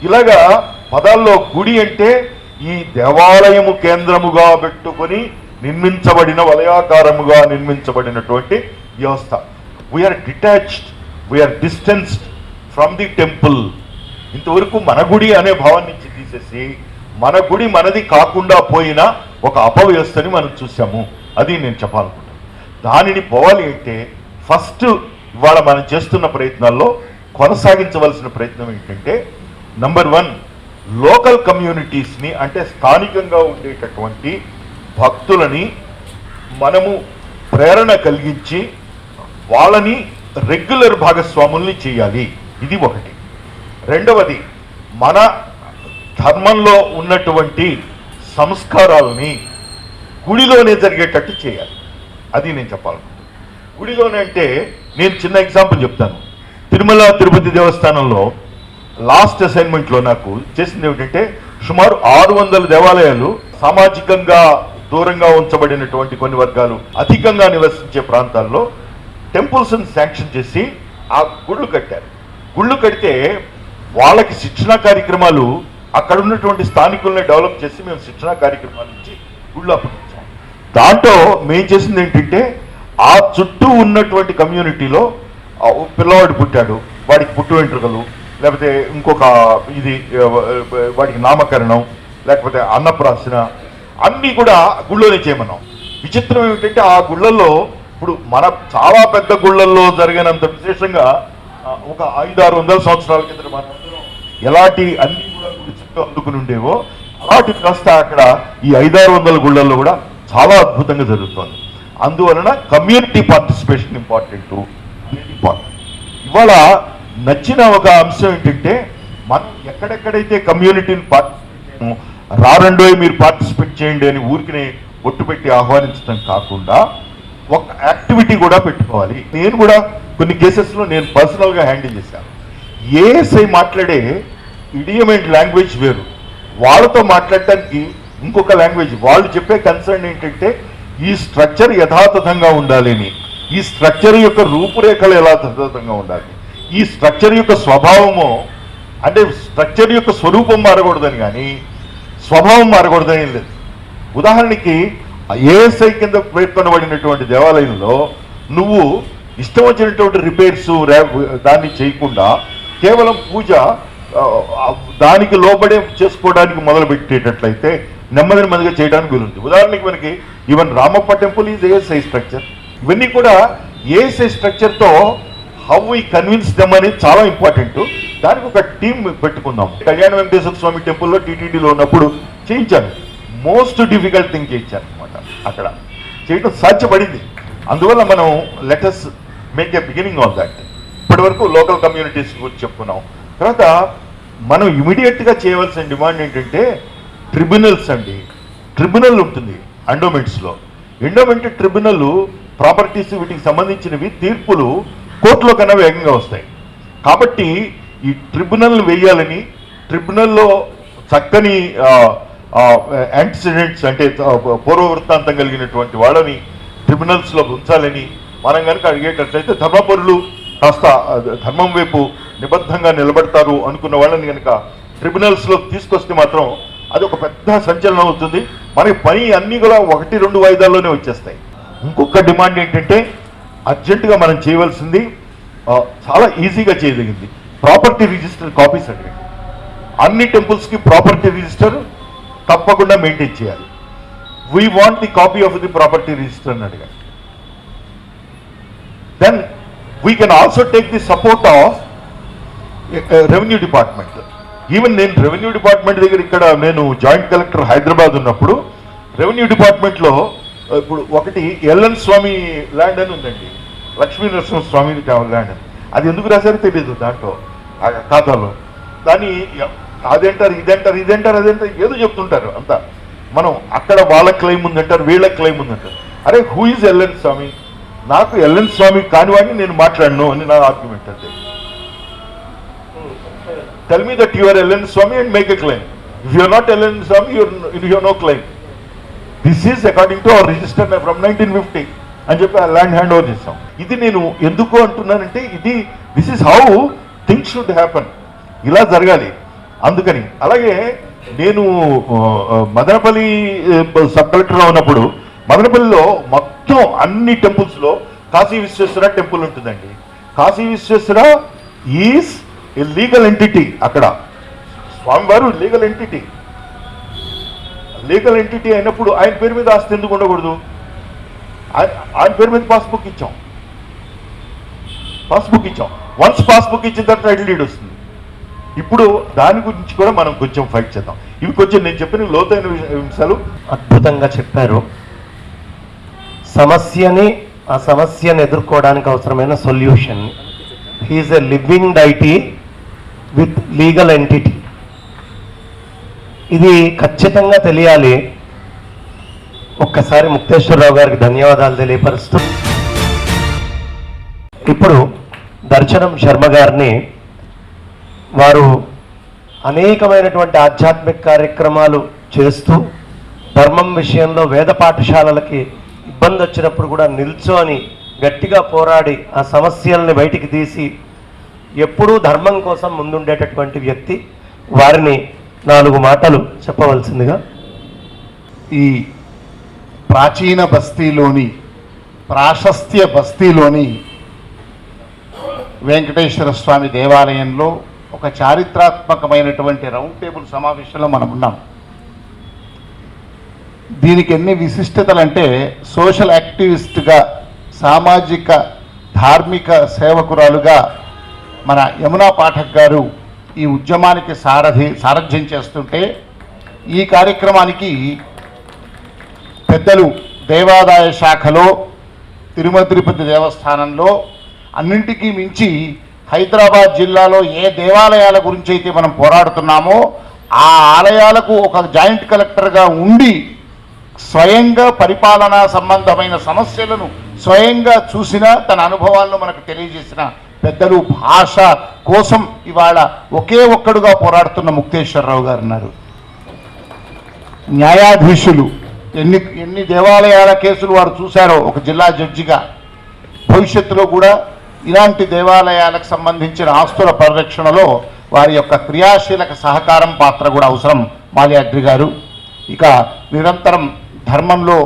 ఇలాగా పదాల్లో గుడి అంటే ఈ దేవాలయము కేంద్రముగా పెట్టుకొని నిర్మించబడిన, వలయాకారముగా నిర్మించబడినటువంటి వ్యవస్థ. We are detached, we are distanced from the temple. ఇంతవరకు మన గుడి అనే భావం నుంచి తీసేసి మన గుడి మనది కాకుండా పోయిన ఒక అపవ్యవస్థని మనం చూసాము. అది నేను చెప్పాలనుకుంటాను. దానిని పోవాలి అంటే ఫస్ట్ ఇవాళ మనం చేస్తున్న ప్రయత్నాల్లో కొనసాగించవలసిన ప్రయత్నం ఏంటంటే, నంబర్ 1, లోకల్ కమ్యూనిటీస్ని, అంటే స్థానికంగా ఉండేటటువంటి భక్తులని మనము ప్రేరణ కలిగించి వాళ్ళని రెగ్యులర్ భాగస్వాముల్ని చేయాలి. ఇది ఒకటి. రెండవది, మన ధర్మంలో ఉన్నటువంటి సంస్కారాలని గుడిలోనే జరిగేటట్టు చేయాలి. అది నేను చెప్పాలనుకుంటున్నాను. గుడిలోనే అంటే నేను చిన్న ఎగ్జాంపుల్ చెప్తాను. తిరుమల తిరుపతి దేవస్థానంలో లాస్ట్ అసైన్మెంట్లో నాకు చేసింది ఏమిటంటే, సుమారు 600 దేవాలయాలు సామాజికంగా దూరంగా ఉంచబడినటువంటి కొన్ని వర్గాలు అధికంగా నివసించే ప్రాంతాల్లో టెంపుల్స్ శాంక్షన్ చేసి ఆ గుళ్ళు కట్టారు. గుళ్ళు కడితే వాళ్ళకి శిక్షణా కార్యక్రమాలు, అక్కడ ఉన్నటువంటి స్థానికుల్ని డెవలప్ చేసి మేము శిక్షణా కార్యక్రమాల నుంచి గుళ్ళు అప్పగించాం. దాంట్లో మేము చేసింది ఏంటంటే, ఆ చుట్టూ ఉన్నటువంటి కమ్యూనిటీలో పిల్లవాడు పుట్టాడు, వాడికి పుట్టు వెంట్రుకలు, లేకపోతే ఇంకొక ఇది వాడికి నామకరణం, లేకపోతే అన్నప్రాసన, అన్నీ కూడా గుళ్ళోనే చేయమన్నాం. విచిత్రం ఏమిటంటే ఆ గుళ్ళల్లో ఇప్పుడు మన చాలా పెద్ద గుళ్ళల్లో జరిగినంత విశేషంగా ఒక 500-600 సంవత్సరాల కింద మనం ఎలాంటి అన్ని కూడా గుడి చుట్టూ అందుకుని ఉండేవో అలాంటి కాస్త అక్కడ ఈ 500-600 గుళ్ళల్లో కూడా చాలా అద్భుతంగా జరుగుతుంది. అందువలన కమ్యూనిటీ పార్టిసిపేషన్ ఇంపార్టెంట్. ఇవాళ నచ్చిన ఒక అంశం ఏంటంటే, మనం ఎక్కడెక్కడైతే కమ్యూనిటీని రారండోయ్ మీరు పార్టిసిపేట్ చేయండి అని ఊరికినే ఒట్టు పెట్టి ఆహ్వానించడం కాకుండా ఒక యాక్టివిటీ కూడా పెట్టుకోవాలి. నేను కూడా కొన్ని కేసెస్లో నేను పర్సనల్గా హ్యాండిల్ చేశాను. ఏఎస్ఐ మాట్లాడే ఇడియమెంట్ లాంగ్వేజ్ వేరు, వాళ్ళతో మాట్లాడటానికి ఇంకొక లాంగ్వేజ్. వాళ్ళు చెప్పే కన్సర్న్ ఏంటంటే, ఈ స్ట్రక్చర్ యథాతథంగా ఉండాలి అని, ఈ స్ట్రక్చర్ యొక్క రూపురేఖలు యథాతథంగా ఉండాలి, ఈ స్ట్రక్చర్ యొక్క స్వభావము, అంటే స్ట్రక్చర్ యొక్క స్వరూపం మారకూడదని కానీ స్వభావం మారకూడదని లేదు. ఉదాహరణకి ఏఎస్ఐ కింద పేర్కొనబడినటువంటి దేవాలయంలో నువ్వు ఇష్టం వచ్చినటువంటి రిపేర్స్ దాన్ని చేయకుండా కేవలం పూజ దానికి లోబడే చేసుకోవడానికి మొదలు పెట్టేటట్లయితే నెమ్మదిగా చేయడానికి వీలుంది. ఉదాహరణకి మనకి even Ramappa temple is ASI structure. ఇవన్నీ కూడా ఏఎస్ఐ స్ట్రక్చర్తో హౌ వీ కన్విన్స్ దెమ్ అనేది చాలా ఇంపార్టెంట్. దానికి ఒక టీం పెట్టుకుందాం. కళ్యాణ వెంకటేశ్వర స్వామి టెంపుల్లో టీటీడీలో ఉన్నప్పుడు చేయించాను. మోస్ట్ డిఫికల్ట్ థింగ్ చేయించాను అనమాట. అక్కడ చేయడం సాధ్యపడింది. అందువల్ల మనం let us make a beginning of that. ఇప్పటి వరకు లోకల్ కమ్యూనిటీస్ గురించి చెప్పుకున్నాం. తర్వాత మనం ఇమీడియట్గా చేయవలసిన డిమాండ్ ఏంటంటే ట్రిబ్యునల్స్ అండి. ట్రిబ్యునల్ ఉంటుంది ఎండోమెంట్స్లో. ఎండోమెంట్ ట్రిబ్యునల్ ప్రాపర్టీస్ వీటికి సంబంధించినవి తీర్పులు కోర్టులో కన్నా వేగంగా వస్తాయి. కాబట్టి ఈ ట్రిబ్యునల్ వేయాలని, ట్రిబ్యునల్లో చక్కని యాంటిసిడెంట్స్ అంటే పూర్వ వృత్తాంతం కలిగినటువంటి వాళ్ళని ట్రిబ్యునల్స్లో ఉంచాలని మనం కనుక అడిగేటట్లయితే ధర్మపరులు కాస్త ధర్మం వైపు నిబద్ధంగా నిలబడతారు అనుకున్న వాళ్ళని కనుక ట్రిబ్యునల్స్లో తీసుకొస్తే మాత్రం అది ఒక పెద్ద సంచలనం అవుతుంది. మనకి పని అన్నీ కూడా 1-2 వాయిదాల్లోనే వచ్చేస్తాయి. ఇంకొక డిమాండ్ ఏంటంటే అర్జెంటుగా మనం చేయవలసింది చాలా ఈజీగా చేయదగింది ప్రాపర్టీ రిజిస్టర్ కాపీస్ అండి. అన్ని టెంపుల్స్కి ప్రాపర్టీ రిజిస్టర్ తప్పకుండా మెయింటైన్ చేయాలి. We want the copy of the property register అని అడిగారు. Then we can also take the support of revenue department. Even నేను రెవెన్యూ డిపార్ట్మెంట్ దగ్గర ఇక్కడ నేను జాయింట్ కలెక్టర్ హైదరాబాద్ ఉన్నప్పుడు రెవెన్యూ డిపార్ట్మెంట్లో ఇప్పుడు ఒకటి ఎల్ఎన్ స్వామి ల్యాండ్ అని ఉందండి, లక్ష్మీ నరసింహ స్వామి ల్యాండ్ అని. అది ఎందుకు రాశారో తెలియదు దాంట్లో ఖాతాలో. దాన్ని అదేంటారు అదేంటారు ఏదో చెప్తుంటారు అంతా. మనం అక్కడ వాళ్ళ క్లెయిమ్ ఉందంటారు, వీళ్ళ క్లెయిమ్ ఉందంటారు. అరే హూ ఈజ్ ఎల్ఎన్ స్వామి? నాకు ఎల్ఎన్ స్వామి కానివాడిని నేను మాట్లాడను అని నా ఆర్గ్యుమెంట్. అంతే. Tell me that your LN Swami and make a claim. If you are not LN Swami your no claim. This is according to our register from 1950 అని చెప్పి ఆ ల్యాండ్ హ్యాండ్ ఓవర్ చేస్తాం. ఇది నేను ఎందుకు అంటున్నానంటే this is how things should happen. ఇలా జరగాలి. అందుకని అలాగే నేను మదనపల్లి సబ్ కలెక్టర్లో ఉన్నప్పుడు మదనపల్లిలో మొత్తం అన్ని టెంపుల్స్లో కాశీ విశ్వేశ్వర టెంపుల్ ఉంటుందండి. Kashi Vishweshwara is a legal entity. అక్కడ స్వామివారు లీగల్ ఎంటిటీ. లీగల్ ఎంటిటీ అయినప్పుడు ఆయన పేరు మీద ఆస్తి ఎందుకు ఉండకూడదు? ఆయన పేరు మీద పాస్బుక్ ఇచ్చాం. వన్స్ పాస్బుక్ ఇచ్చిన తర్వాత టైటిల్ డీడ్ వస్తుంది. ఇప్పుడు దాని గురించి కూడా మనం కొంచెం ఫైట్ చేద్దాం. ఇవి కొంచెం నేను చెప్పిన లోతైన విషయాలు. అద్భుతంగా చెప్పారు. ఆ సమస్యను ఎదుర్కోవడానికి అవసరమైన solution. He is a living deity with legal entity. ఇది ఖచ్చితంగా తెలియాలి. ఒక్కసారి ముక్తేశ్వరరావు గారికి ధన్యవాదాలు తెలియపరుస్తూ ఇప్పుడు దర్శనం శర్మ గారిని, వారు అనేకమైనటువంటి ఆధ్యాత్మిక కార్యక్రమాలు చేస్తూ ధర్మం విషయంలో వేద పాఠశాలలకి ఇబ్బంది వచ్చినప్పుడు కూడా నిల్చొని గట్టిగా పోరాడి ఆ సమస్యల్ని బయటికి తీసి ఎప్పుడూ ధర్మం కోసం ముందుండేటటువంటి వ్యక్తి, వారిని 4 మాటలు చెప్పవలసిందిగా. ఈ ప్రాచీన బస్తీలోని ప్రాశస్త్య బస్తీలోని వెంకటేశ్వర స్వామి దేవాలయంలో ఒక చారిత్రాత్మకమైనటువంటి రౌండ్ టేబుల్ సమావేశంలో మనం ఉన్నాం. దీనికి ఎన్ని విశిష్టతలు అంటే, సోషల్ యాక్టివిస్ట్గా, సామాజిక ధార్మిక సేవకురాలుగా మన యమునా పాఠక్ గారు ఈ ఉద్యమానికి సారథ్యం చేస్తుంటే, ఈ కార్యక్రమానికి పెద్దలు దేవాదాయ శాఖలో, తిరుమల తిరుపతి దేవస్థానంలో, అన్నింటికీ మించి హైదరాబాద్ జిల్లాలో ఏ దేవాలయాల గురించి అయితే మనం పోరాడుతున్నామో ఆ ఆలయాలకు ఒక జాయింట్ కలెక్టర్గా ఉండి స్వయంగా పరిపాలనా సంబంధమైన సమస్యలను స్వయంగా చూసిన, తన అనుభవాలను మనకు తెలియజేసిన పెద్దలు, భాష కోసం ఇవాళ ఒకే ఒక్కడుగా పోరాడుతున్న ముక్తేశ్వరరావు గారు ఉన్నారు. న్యాయాధీశులు ఎన్ని దేవాలయాల కేసులు వారు చూశారో ఒక జిల్లా జడ్జిగా, భవిష్యత్తులో కూడా ఇలాంటి దేవాలయాలకు సంబంధించిన ఆస్తుల పరిరక్షణలో వారి యొక్క క్రియాశీలక సహకారం పాత్ర కూడా అవసరం మాల్యాద్రి గారు. ఇక నిరంతరం ధర్మంలో,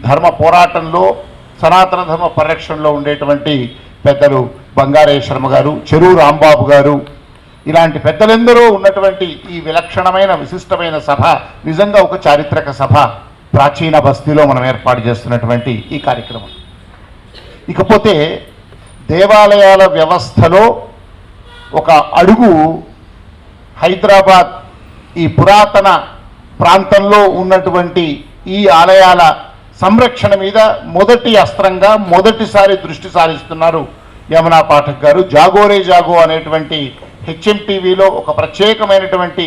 ధర్మ పోరాటంలో, సనాతన ధర్మ పరిరక్షణలో ఉండేటువంటి పెద్దలు బంగారయ్య శర్మ గారు, చెరువు రాంబాబు గారు, ఇలాంటి పెద్దలందరూ ఉన్నటువంటి ఈ విలక్షణమైన విశిష్టమైన సభ నిజంగా ఒక చారిత్రక సభ. ప్రాచీన బస్తీలో మనం ఏర్పాటు చేస్తున్నటువంటి ఈ కార్యక్రమం. ఇకపోతే దేవాలయాల వ్యవస్థలో ఒక అడుగు హైదరాబాద్ ఈ పురాతన ప్రాంతంలో ఉన్నటువంటి ఈ ఆలయాల సంరక్షణ మీద మొదటి అస్త్రంగా మొదటిసారి దృష్టి సారిస్తున్నారు యమునా పాఠక్ గారు. జాగోరే జాగో అనేటువంటి హెచ్ఎంటీవీలో ఒక ప్రత్యేకమైనటువంటి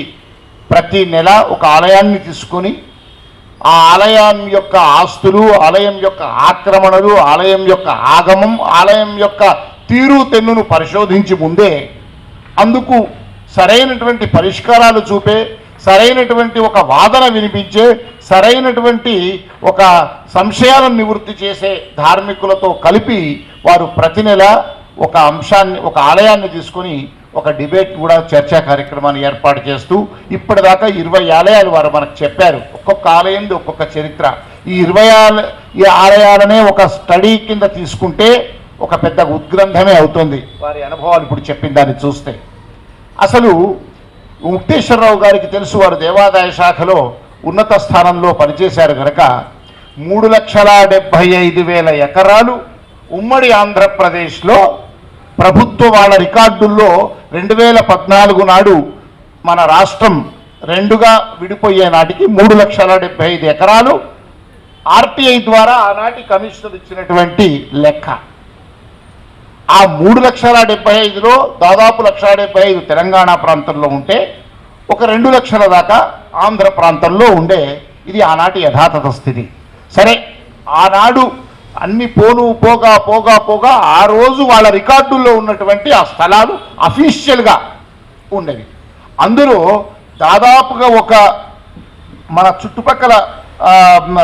ప్రతి నెల ఒక ఆలయాన్ని తీసుకొని ఆ ఆలయం యొక్క ఆస్తులు, ఆలయం యొక్క ఆక్రమణలు, ఆలయం యొక్క ఆగమం, ఆలయం యొక్క తీరు తెన్నును పరిశోధించి ముందే అందుకు సరైనటువంటి పరిష్కారాలు చూపే, సరైనటువంటి ఒక వాదన వినిపించే, సరైనటువంటి ఒక సంశయాలను నివృత్తి చేసే ధార్మికులతో కలిపి వారు ప్రతి నెల ఒక అంశాన్ని, ఒక ఆలయాన్ని తీసుకొని ఒక డిబేట్ కూడా చర్చా కార్యక్రమాన్ని ఏర్పాటు చేస్తూ ఇప్పటిదాకా 20 ఆలయాలు వారు మనకు చెప్పారు. ఒక్కొక్క ఆలయంది ఒక్కొక్క చరిత్ర. ఈ 20 ఆలయాలనే ఒక స్టడీ కింద తీసుకుంటే ఒక పెద్ద ఉద్గ్రంథమే అవుతుంది వారి అనుభవాలు ఇప్పుడు చెప్పిన దాన్ని చూస్తే. అసలు ముక్తేశ్వరరావు గారికి తెలుసు, వారు దేవాదాయ శాఖలో ఉన్నత స్థానంలో పనిచేశారు కనుక 3,75,000 ఎకరాలు ఉమ్మడి ఆంధ్రప్రదేశ్లో ప్రభుత్వ వాళ్ళ రికార్డుల్లో 2014 నాడు మన రాష్ట్రం రెండుగా విడిపోయే నాటికి 3,75,000 ఎకరాలు ఆర్టీఐ ద్వారా ఆనాటి కమిషనర్ ఇచ్చినటువంటి లెక్క. ఆ 3,75,000లో దాదాపు 1,75,000 తెలంగాణ ప్రాంతంలో ఉంటే ఒక 2 లక్షల దాకా ఆంధ్ర ప్రాంతంలో ఉండే. ఇది ఆనాటి యథాతథ స్థితి. సరే, ఆనాడు అన్ని పోగా ఆ రోజు వాళ్ళ రికార్డుల్లో ఉన్నటువంటి ఆ స్థలాలు అఫీషియల్గా ఉండేవి. అందులో దాదాపుగా ఒక మన చుట్టుపక్కల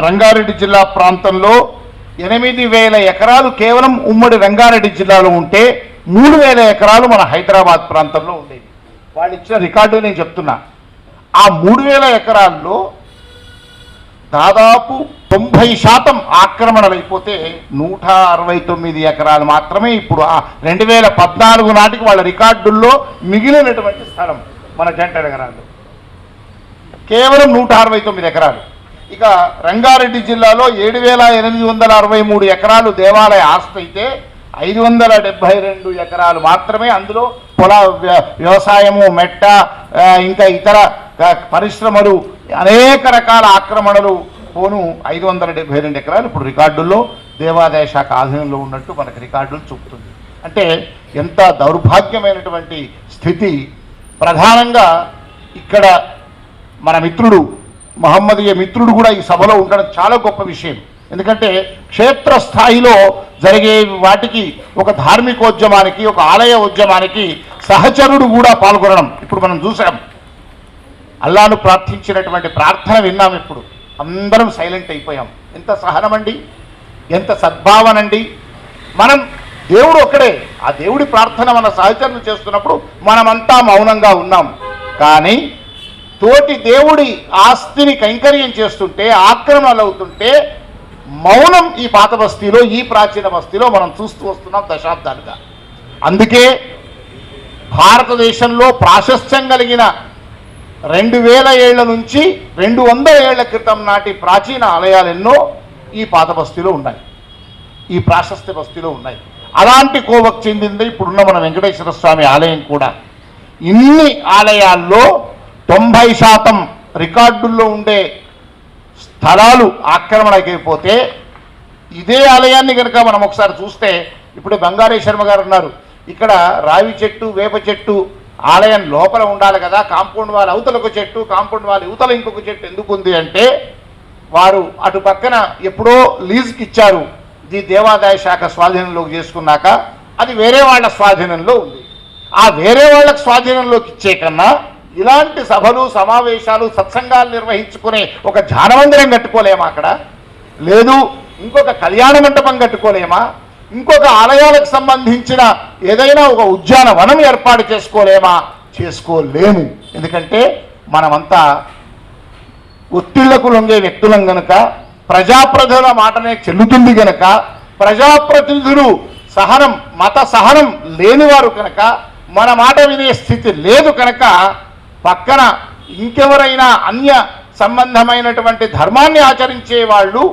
రంగారెడ్డి జిల్లా ప్రాంతంలో 8,000 ఎకరాలు కేవలం ఉమ్మడి రంగారెడ్డి జిల్లాలో ఉంటే 3,000 ఎకరాలు మన హైదరాబాద్ ప్రాంతంలో ఉండేవి. వాళ్ళు ఇచ్చిన రికార్డు నేను చెప్తున్నా. ఆ 3,000 ఎకరాల్లో దాదాపు 90% ఆక్రమణలు అయిపోతే 169 ఎకరాలు మాత్రమే ఇప్పుడు 2014 నాటికి వాళ్ళ రికార్డుల్లో మిగిలినటువంటి స్థలం మన జంట నగరాల్లో కేవలం 169 ఎకరాలు. ఇక రంగారెడ్డి జిల్లాలో 7,863 ఎకరాలు దేవాలయ ఆస్తి అయితే 572 ఎకరాలు మాత్రమే అందులో వ్యవసాయము, మెట్ట, ఇంకా ఇతర పరిశ్రమలు, అనేక రకాల ఆక్రమణలు పోను 572 ఎకరాలు ఇప్పుడు రికార్డుల్లో దేవాదాయ శాఖ ఆధీనంలో ఉన్నట్టు మనకు రికార్డులు చూపుతుంది. అంటే ఎంత దౌర్భాగ్యమైనటువంటి స్థితి. ప్రధానంగా ఇక్కడ మన మిత్రుడు, మహమ్మదీయ మిత్రుడు కూడా ఈ సభలో ఉండడం చాలా గొప్ప విషయం. ఎందుకంటే క్షేత్రస్థాయిలో జరిగే వాటికి, ఒక ధార్మికోద్యమానికి, ఒక ఆలయ ఉద్యమానికి సహచరుడు కూడా పాల్గొనడం ఇప్పుడు మనం చూసాం. అల్లాను ప్రార్థించినటువంటి ప్రార్థన విన్నాం. ఇప్పుడు అందరం సైలెంట్ అయిపోయాం. ఎంత సహనమండి, ఎంత సద్భావనండి. మనం దేవుడు ఒక్కడే, ఆ దేవుడి ప్రార్థన మన సహచరులు చేస్తున్నప్పుడు మనమంతా మౌనంగా ఉన్నాం. కానీ తోటి దేవుడి ఆస్తిని కైంకర్యం చేస్తుంటే, ఆక్రమణలు అవుతుంటే మౌనం ఈ పాత బస్తీలో, ఈ ప్రాచీన బస్తీలో మనం చూస్తూ వస్తున్నాం దశాబ్దాలుగా. అందుకే భారతదేశంలో ప్రాశస్త్యం కలిగిన 2000 ఏళ్ల నుంచి 200 ఏళ్ల క్రితం నాటి ప్రాచీన ఆలయాలు ఎన్నో ఈ పాత బస్తీలో ఉన్నాయి, ఈ ప్రాశస్త్య బస్తీలో ఉన్నాయి. అలాంటి కోవకు చెందింది ఇప్పుడున్న మన వెంకటేశ్వర స్వామి ఆలయం కూడా. ఇన్ని ఆలయాల్లో 90% రికార్డుల్లో ఉండే స్థలాలు ఆక్రమణకైపోతే, ఇదే ఆలయాన్ని కనుక మనం ఒకసారి చూస్తే, ఇప్పుడు బంగారే శర్మ గారు ఉన్నారు, ఇక్కడ రావి చెట్టు, వేప చెట్టు ఆలయం లోపల ఉండాలి కదా, కాంపౌండ్ వాళ్ళ అవతలకు చెట్టు, కాంపౌండ్ వాళ్ళ యువతల ఇంకొక చెట్టు ఎందుకు ఉంది అంటే, వారు అటు పక్కన ఎప్పుడో లీజుకి ఇచ్చారు. ఇది దేవాదాయ శాఖ స్వాధీనంలోకి చేసుకున్నాక అది వేరే వాళ్ళ స్వాధీనంలో ఉంది. ఆ వేరే వాళ్ళకి స్వాధీనంలోకి ఇచ్చే కన్నా ఇలాంటి సభలు, సమావేశాలు, సత్సంగాలు నిర్వహించుకునే ఒక ధ్యానమందిరం కట్టుకోలేమా అక్కడ? లేదు ఇంకొక కళ్యాణ మంటపం కట్టుకోలేమా? ఇంకొక ఆలయాలకు సంబంధించిన ఏదైనా ఒక ఉద్యానవనం ఏర్పాటు చేసుకోలేమా? చేసుకోలేము. ఎందుకంటే మనమంతా ఒత్తిళ్లకు లొంగే వ్యక్తులం గనక, ప్రజాప్రతినిధుల మాటనే చెల్లుతుంది గనక, ప్రజాప్రతినిధులు సహనం, మత సహనం లేనివారు కనుక, మన మాట వినే స్థితి లేదు కనుక, పక్కన ఇంకెవరైనా అన్య సంబంధమైనటువంటి ధర్మాన్ని ఆచరించే వాళ్ళు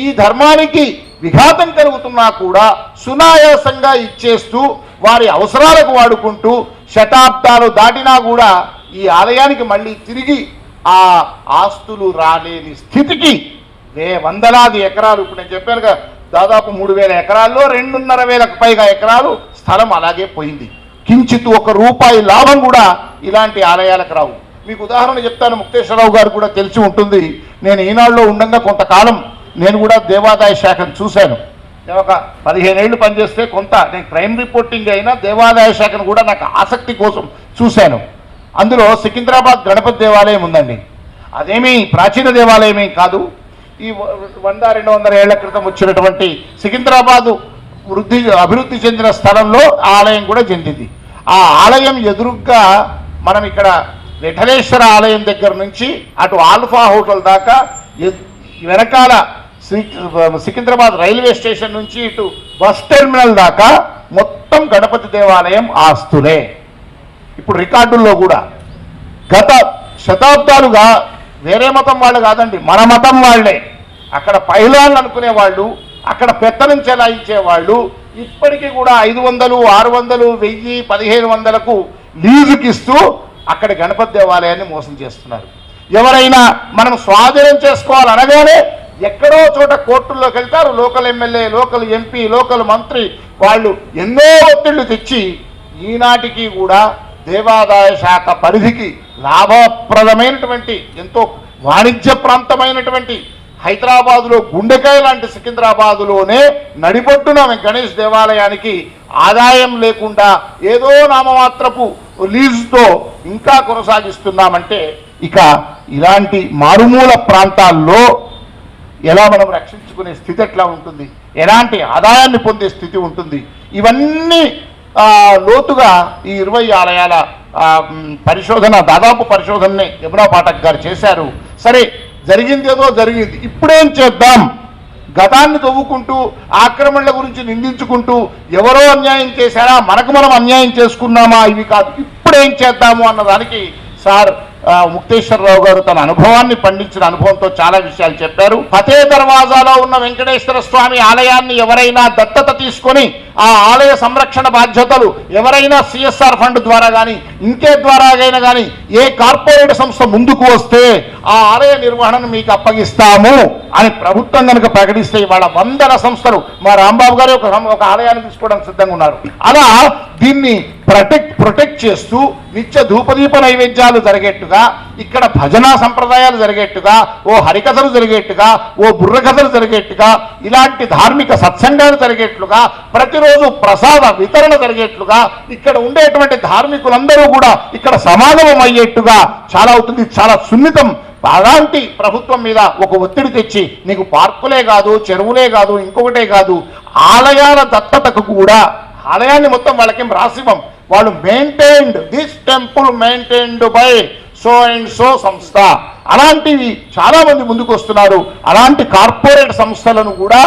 ఈ ధర్మానికి విఘాతం కలుగుతున్నా కూడా సునాయాసంగా ఇచ్చేస్తూ వారి అవసరాలకు వాడుకుంటూ శతాబ్దాలు దాటినా కూడా ఈ ఆలయానికి మళ్ళీ తిరిగి ఆ ఆస్తులు రాలేని స్థితికి వందలాది ఎకరాలు, ఇప్పుడు నేను చెప్పానుగా దాదాపు 3,000 ఎకరాల్లో 2,500కు పైగా ఎకరాలు స్థలం అలాగే పోయింది. కించిత్ ₹1 లాభం కూడా ఇలాంటి ఆలయాలకు రావు. మీకు ఉదాహరణ చెప్తాను, ముక్తేశ్వరరావు గారు కూడా తెలిసి ఉంటుంది. నేను ఈనాడులో ఉండగా కొంతకాలం నేను కూడా దేవాదాయ శాఖను చూశాను. నేను ఒక 15 ఏళ్ళు పనిచేస్తే కొంత నేను క్రైమ్ రిపోర్టింగ్ అయినా దేవాదాయ శాఖను కూడా నాకు ఆసక్తి కోసం చూశాను. అందులో సికింద్రాబాద్ గణపతి దేవాలయం ఉందండి. అదేమీ ప్రాచీన దేవాలయమే కాదు. ఈ 100-200 ఏళ్ల క్రితం వచ్చినటువంటి సికింద్రాబాదు అభివృద్ధి చెందిన స్థలంలో ఆలయం కూడా చెందింది. ఆ ఆలయం ఎదురుగ్గా మనం ఇక్కడ విఠలేశ్వర ఆలయం దగ్గర నుంచి అటు ఆల్ఫా హోటల్ దాకా వెనకాల సికింద్రాబాద్ రైల్వే స్టేషన్ నుంచి ఇటు బస్ టెర్మినల్ దాకా మొత్తం గణపతి దేవాలయం ఆస్తులే. ఇప్పుడు రికార్డుల్లో కూడా గత శతాబ్దాలుగా వేరే మతం వాళ్ళు కాదండి, మన మతం వాళ్ళే అక్కడ పైలాన్లు అనుకునే వాళ్ళు, అక్కడ పెత్తనం చెలాయించేవాళ్ళు ఇప్పటికీ కూడా 500, 600, 1000, 1500కు లీజుకిస్తూ అక్కడ గణపతి దేవాలయాన్ని మోసం చేస్తున్నారు. ఎవరైనా మనం స్వాధీనం చేసుకోవాలనగానే ఎక్కడో చోట కోర్టుల్లోకి వెళ్తారు. Local MLA, local MP, local మంత్రి వాళ్ళు ఎన్నో ఒత్తిళ్లు తెచ్చి ఈనాటికి కూడా దేవాదాయ శాఖ పరిధికి లాభప్రదమైనటువంటి ఎంతో వాణిజ్య ప్రాంతమైనటువంటి హైదరాబాదులో గుండెకాయ లాంటి సికింద్రాబాదులోనే నడిపొట్టున గణేష్ దేవాలయానికి ఆదాయం లేకుండా ఏదో నామమాత్రపు లీజుతో ఇంకా కొనసాగిస్తున్నామంటే ఇక ఇలాంటి మారుమూల ప్రాంతాల్లో ఎలా మనం రక్షించుకునే స్థితి ఎట్లా ఉంటుంది, ఎలాంటి ఆదాయాన్ని పొందే స్థితి ఉంటుంది? ఇవన్నీ లోతుగా ఈ 20 ఆలయాల పరిశోధన, దాదాపు పరిశోధనని యమునా పాఠక్ గారు చేశారు. సరే, జరిగింది ఏదో జరిగింది, ఇప్పుడేం చేద్దాం? గతాన్ని తవ్వుకుంటూ ఆక్రమణల గురించి నిందించుకుంటూ ఎవరో అన్యాయం చేశారా, మనకు మనం అన్యాయం చేసుకున్నామా, ఇవి కాదు. ఇప్పుడేం చేద్దాము అన్నదానికి సార్ ముక్తేశ్వరరావు గారు తన అనుభవాన్ని పండించిన అనుభవంతో చాలా విషయాలు చెప్పారు. ఫతే దర్వాజాలో ఉన్న వెంకటేశ్వర స్వామి ఆలయాన్ని ఎవరైనా దత్తత తీసుకొని ఆ ఆలయ సంరక్షణ బాధ్యతలు ఎవరైనా CSR ఫండ్ ద్వారా కానీ ఇంకే ద్వారాగైనా కానీ ఏ కార్పొరేట్ సంస్థ ముందుకు వస్తే ఆ ఆలయ నిర్వహణను మీకు అప్పగిస్తాము అని ప్రభుత్వం కనుక ప్రకటిస్తే ఇవాళ 100 సంస్థలు, మా రాంబాబు గారు ఒక ఆలయాన్ని తీసుకోవడానికి సిద్ధంగా ఉన్నారు. అలా దీన్ని ప్రొటెక్ట్ చేస్తూ నిత్య ధూపదీప నైవేద్యాలు జరిగేట్టుగా, ఇక్కడ భజనా సంప్రదాయాలు జరిగేట్టుగా, ఓ హరికథలు జరిగేట్టుగా, ఓ బుర్రకథలు జరిగేట్టుగా, ఇలాంటి ధార్మిక సత్సంగాలు జరిగేట్లుగా, ప్రతిరోజు ప్రసాద వితరణ జరిగేట్లుగా, ఇక్కడ ఉండేటువంటి ధార్మికులందరూ కూడా ఇక్కడ సమాగమం అయ్యేట్టుగా చాలా అవుతుంది. చాలా సున్నితం. అలాంటి ప్రభుత్వం మీద ఒక ఒత్తిడి తెచ్చి నీకు పార్కులే కాదు, చెరువులే కాదు, ఇంకొకటే కాదు, ఆలయాల దత్తతకు కూడా ఆలయాన్ని మొత్తం వాళ్ళకేం రాసివ్వం, వాళ్ళు maintained, this temple maintained by so and so సంస్థ, అలాంటివి చాలా మంది ముందుకు వస్తున్నారు. అలాంటి కార్పొరేట్ సంస్థలను కూడా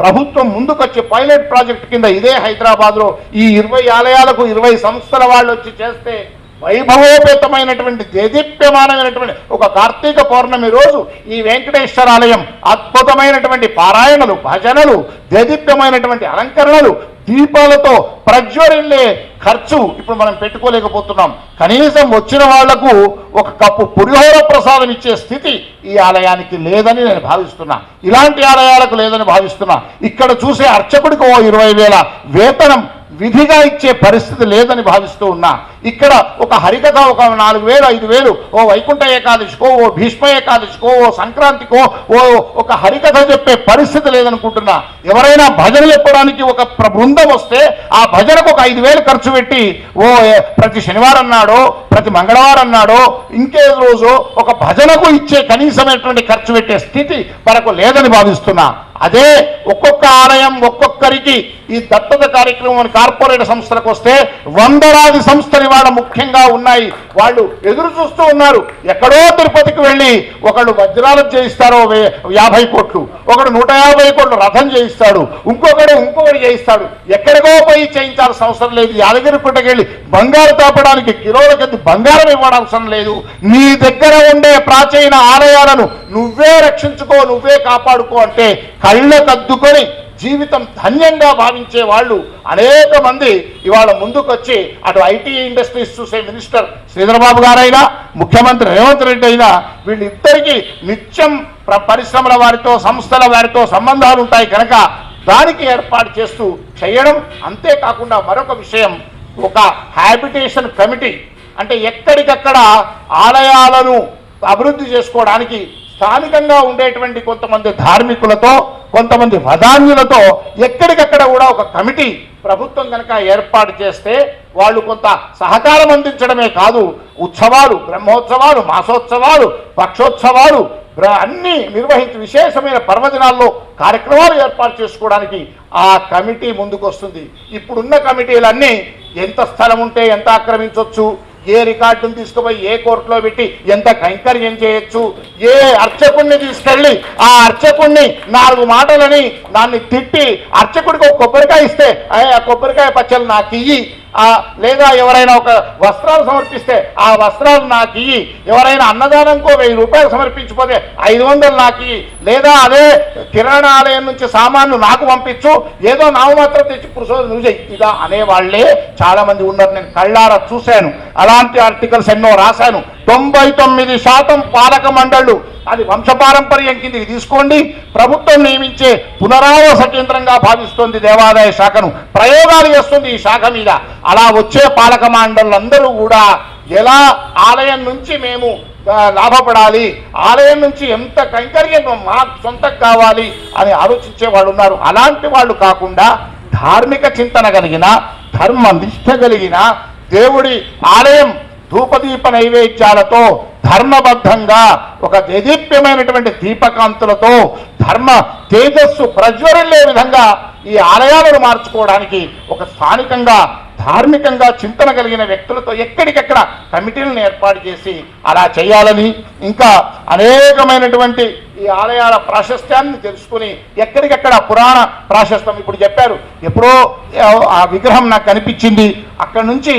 ప్రభుత్వం ముందుకొచ్చి పైలట్ ప్రాజెక్ట్ కింద ఇదే హైదరాబాద్లో ఈ 20 ఆలయాలకు 20 సంస్థల వాళ్ళు వచ్చి చేస్తే వైభవోపేతమైనటువంటి దేదీప్యమానమైనటువంటి ఒక కార్తీక పౌర్ణమి రోజు ఈ వెంకటేశ్వర ఆలయం అద్భుతమైనటువంటి పారాయణలు, భజనలు, దేదీప్యమైనటువంటి అలంకరణలు, దీపాలతో ప్రజ్వరిల్లే ఖర్చు ఇప్పుడు మనం పెట్టుకోలేకపోతున్నాం. కనీసం వచ్చిన వాళ్లకు ఒక కప్పు పులిహోర ప్రసాదం ఇచ్చే స్థితి ఈ ఆలయానికి లేదని నేను భావిస్తున్నా. ఇలాంటి ఆలయాలకు లేదని భావిస్తున్నా. ఇక్కడ చూసే అర్చకుడికి ఓ 20,000 వేతనం విధిగా ఇచ్చే పరిస్థితి లేదని భావిస్తూ ఉన్నా. ఇక్కడ ఒక హరికథ ఒక 4,000, 5,000 ఓ వైకుంఠ ఏకాదశికో, ఓ భీష్మ ఏకాదశికో, ఓ సంక్రాంతికో ఒక హరికథ చెప్పే పరిస్థితి లేదనుకుంటున్నా. ఎవరైనా భజన చెప్పడానికి ఒక బృందం వస్తే ఆ భజనకు ఒక 5,000 ఖర్చు పెట్టి ఓ ప్రతి శనివారం నాడో, ప్రతి మంగళవారం నాడో, ఇంకే రోజు ఒక భజనకు ఇచ్చే కనీసమైనటువంటి ఖర్చు పెట్టే స్థితి మనకు లేదని భావిస్తున్నా. అదే ఒక్కొక్క ఆలయం ఒక్కొక్కరికి ఈ దత్తత కార్యక్రమం కార్పొరేట్ సంస్థలకు వస్తే 100 సంస్థలు ఇవాళ ముఖ్యంగా ఉన్నాయి. వాళ్ళు ఎదురు చూస్తూ ఉన్నారు. ఎక్కడో తిరుపతికి వెళ్ళి ఒకళ్ళు వజ్రాలు చేయిస్తారో 50 కోట్లు, ఒకడు 150 కోట్లు రథం చేయిస్తాడు, ఇంకొకటి చేయిస్తాడు. ఎక్కడికో పోయి చేయించాల్సిన అవసరం లేదు. యాదగిరిగుట్టకి వెళ్ళి బంగారు తాపడానికి కిలోల కొద్ది బంగారం ఇవ్వడం లేదు. నీ దగ్గర ఉండే ప్రాచీన ఆలయాలను నువ్వే రక్షించుకో, నువ్వే కాపాడుకో అంటే కళ్ళకద్దుకొని జీవితం ధన్యంగా భావించే వాళ్ళు అనేక మంది ఇవాళ ముందుకొచ్చి అటు ఐటీ ఇండస్ట్రీస్ చూసే మినిస్టర్ శ్రీధరబాబు గారైనా, ముఖ్యమంత్రి రేవంత్ రెడ్డి అయినా వీళ్ళిద్దరికీ నిత్యం పరిశ్రమల వారితో, సంస్థల వారితో సంబంధాలు ఉంటాయి కనుక దానికి ఏర్పాటు చేస్తూ చేయడం. అంతేకాకుండా మరొక విషయం, ఒక హ్యాబిటేషన్ కమిటీ అంటే ఎక్కడికక్కడ ఆలయాలను అభివృద్ధి చేసుకోవడానికి స్థానికంగా ఉండేటువంటి కొంతమంది ధార్మికులతో, కొంతమంది వదాన్యులతో ఎక్కడికక్కడ కూడా ఒక కమిటీ ప్రభుత్వం కనుక ఏర్పాటు చేస్తే వాళ్ళు కొంత సహకారం అందించడమే కాదు, ఉత్సవాలు, బ్రహ్మోత్సవాలు, మాసోత్సవాలు, పక్షోత్సవాలు అన్నీ నిర్వహించి విశేషమైన పర్వదినాల్లో కార్యక్రమాలు ఏర్పాటు చేసుకోవడానికి ఆ కమిటీ ముందుకు వస్తుంది. ఇప్పుడున్న కమిటీలన్నీ ఎంత స్థలం ఉంటే ఎంత ఆక్రమించవచ్చు, ఏ రికార్డును తీసుకుపోయి ఏ కోర్టులో పెట్టి ఎంత కైంకర్యం చేయొచ్చు, ఏ అర్చకుడిని తీసుకెళ్ళి ఆ అర్చకుడిని 4 మాటలని దాన్ని తిట్టి అర్చకుడికి ఒక కొబ్బరికాయ ఇస్తే ఆ కొబ్బరికాయ పచ్చలు నాకు ఇయ్యి, లేదా ఎవరైనా ఒక వస్త్రాలు సమర్పిస్తే ఆ వస్త్రాలు నాకు ఇయ్యి, ఎవరైనా అన్నదానంకో 1000 రూపాయలు సమర్పించిపోతే 500 నాకు ఇయ్యి, లేదా అదే కిరాణా ఆలయం నుంచి సామాన్లు నాకు పంపించు, ఏదో నామమాత్రం తెచ్చి పురుషులు నువ్వు చెయ్యి, ఇలా అనేవాళ్లే చాలా మంది ఉన్నారు. నేను కళ్ళారా చూశాను, అలాంటి ఆర్టికల్స్ ఎన్నో రాశాను. 99% పాలక మండళ్ళు అది వంశపారంపర్యం కిందకి తీసుకోండి. ప్రభుత్వం నియమించే పునరావాస కేంద్రంగా భావిస్తోంది దేవాదాయ శాఖను, ప్రయోగాలు చేస్తుంది ఈ శాఖ మీద. అలా వచ్చే పాలక మండళ్ళందరూ కూడా ఎలా ఆలయం నుంచి మేము లాభపడాలి, ఆలయం నుంచి ఎంత కైంకర్యం మాకు సొంతం కావాలి అని ఆలోచించే వాళ్ళు ఉన్నారు. అలాంటి వాళ్ళు కాకుండా ధార్మిక చింతన కలిగిన, ధర్మ నిష్ఠ కలిగిన, దేవుడి ఆలయం ధూపదీప నైవేద్యాలతో ధర్మబద్ధంగా ఒక దేదీప్యమైనటువంటి దీపకాంతులతో ధర్మ తేజస్సు ప్రజ్వరిల్లే విధంగా ఈ ఆలయాలను మార్చుకోవడానికి ఒక స్థానికంగా ధార్మికంగా చింతన కలిగిన వ్యక్తులతో ఎక్కడికెక్కడ కమిటీలను ఏర్పాటు చేసి అలా చేయాలని, ఇంకా అనేకమైనటువంటి ఈ ఆలయాల ప్రాశస్త్యాన్ని తెలుసుకుని ఎక్కడికెక్కడ పురాణ ప్రాశస్త్యం ఇప్పుడు చెప్పారు. ఎప్పుడో ఆ విగ్రహం నాకు కనిపించింది, అక్కడ నుంచి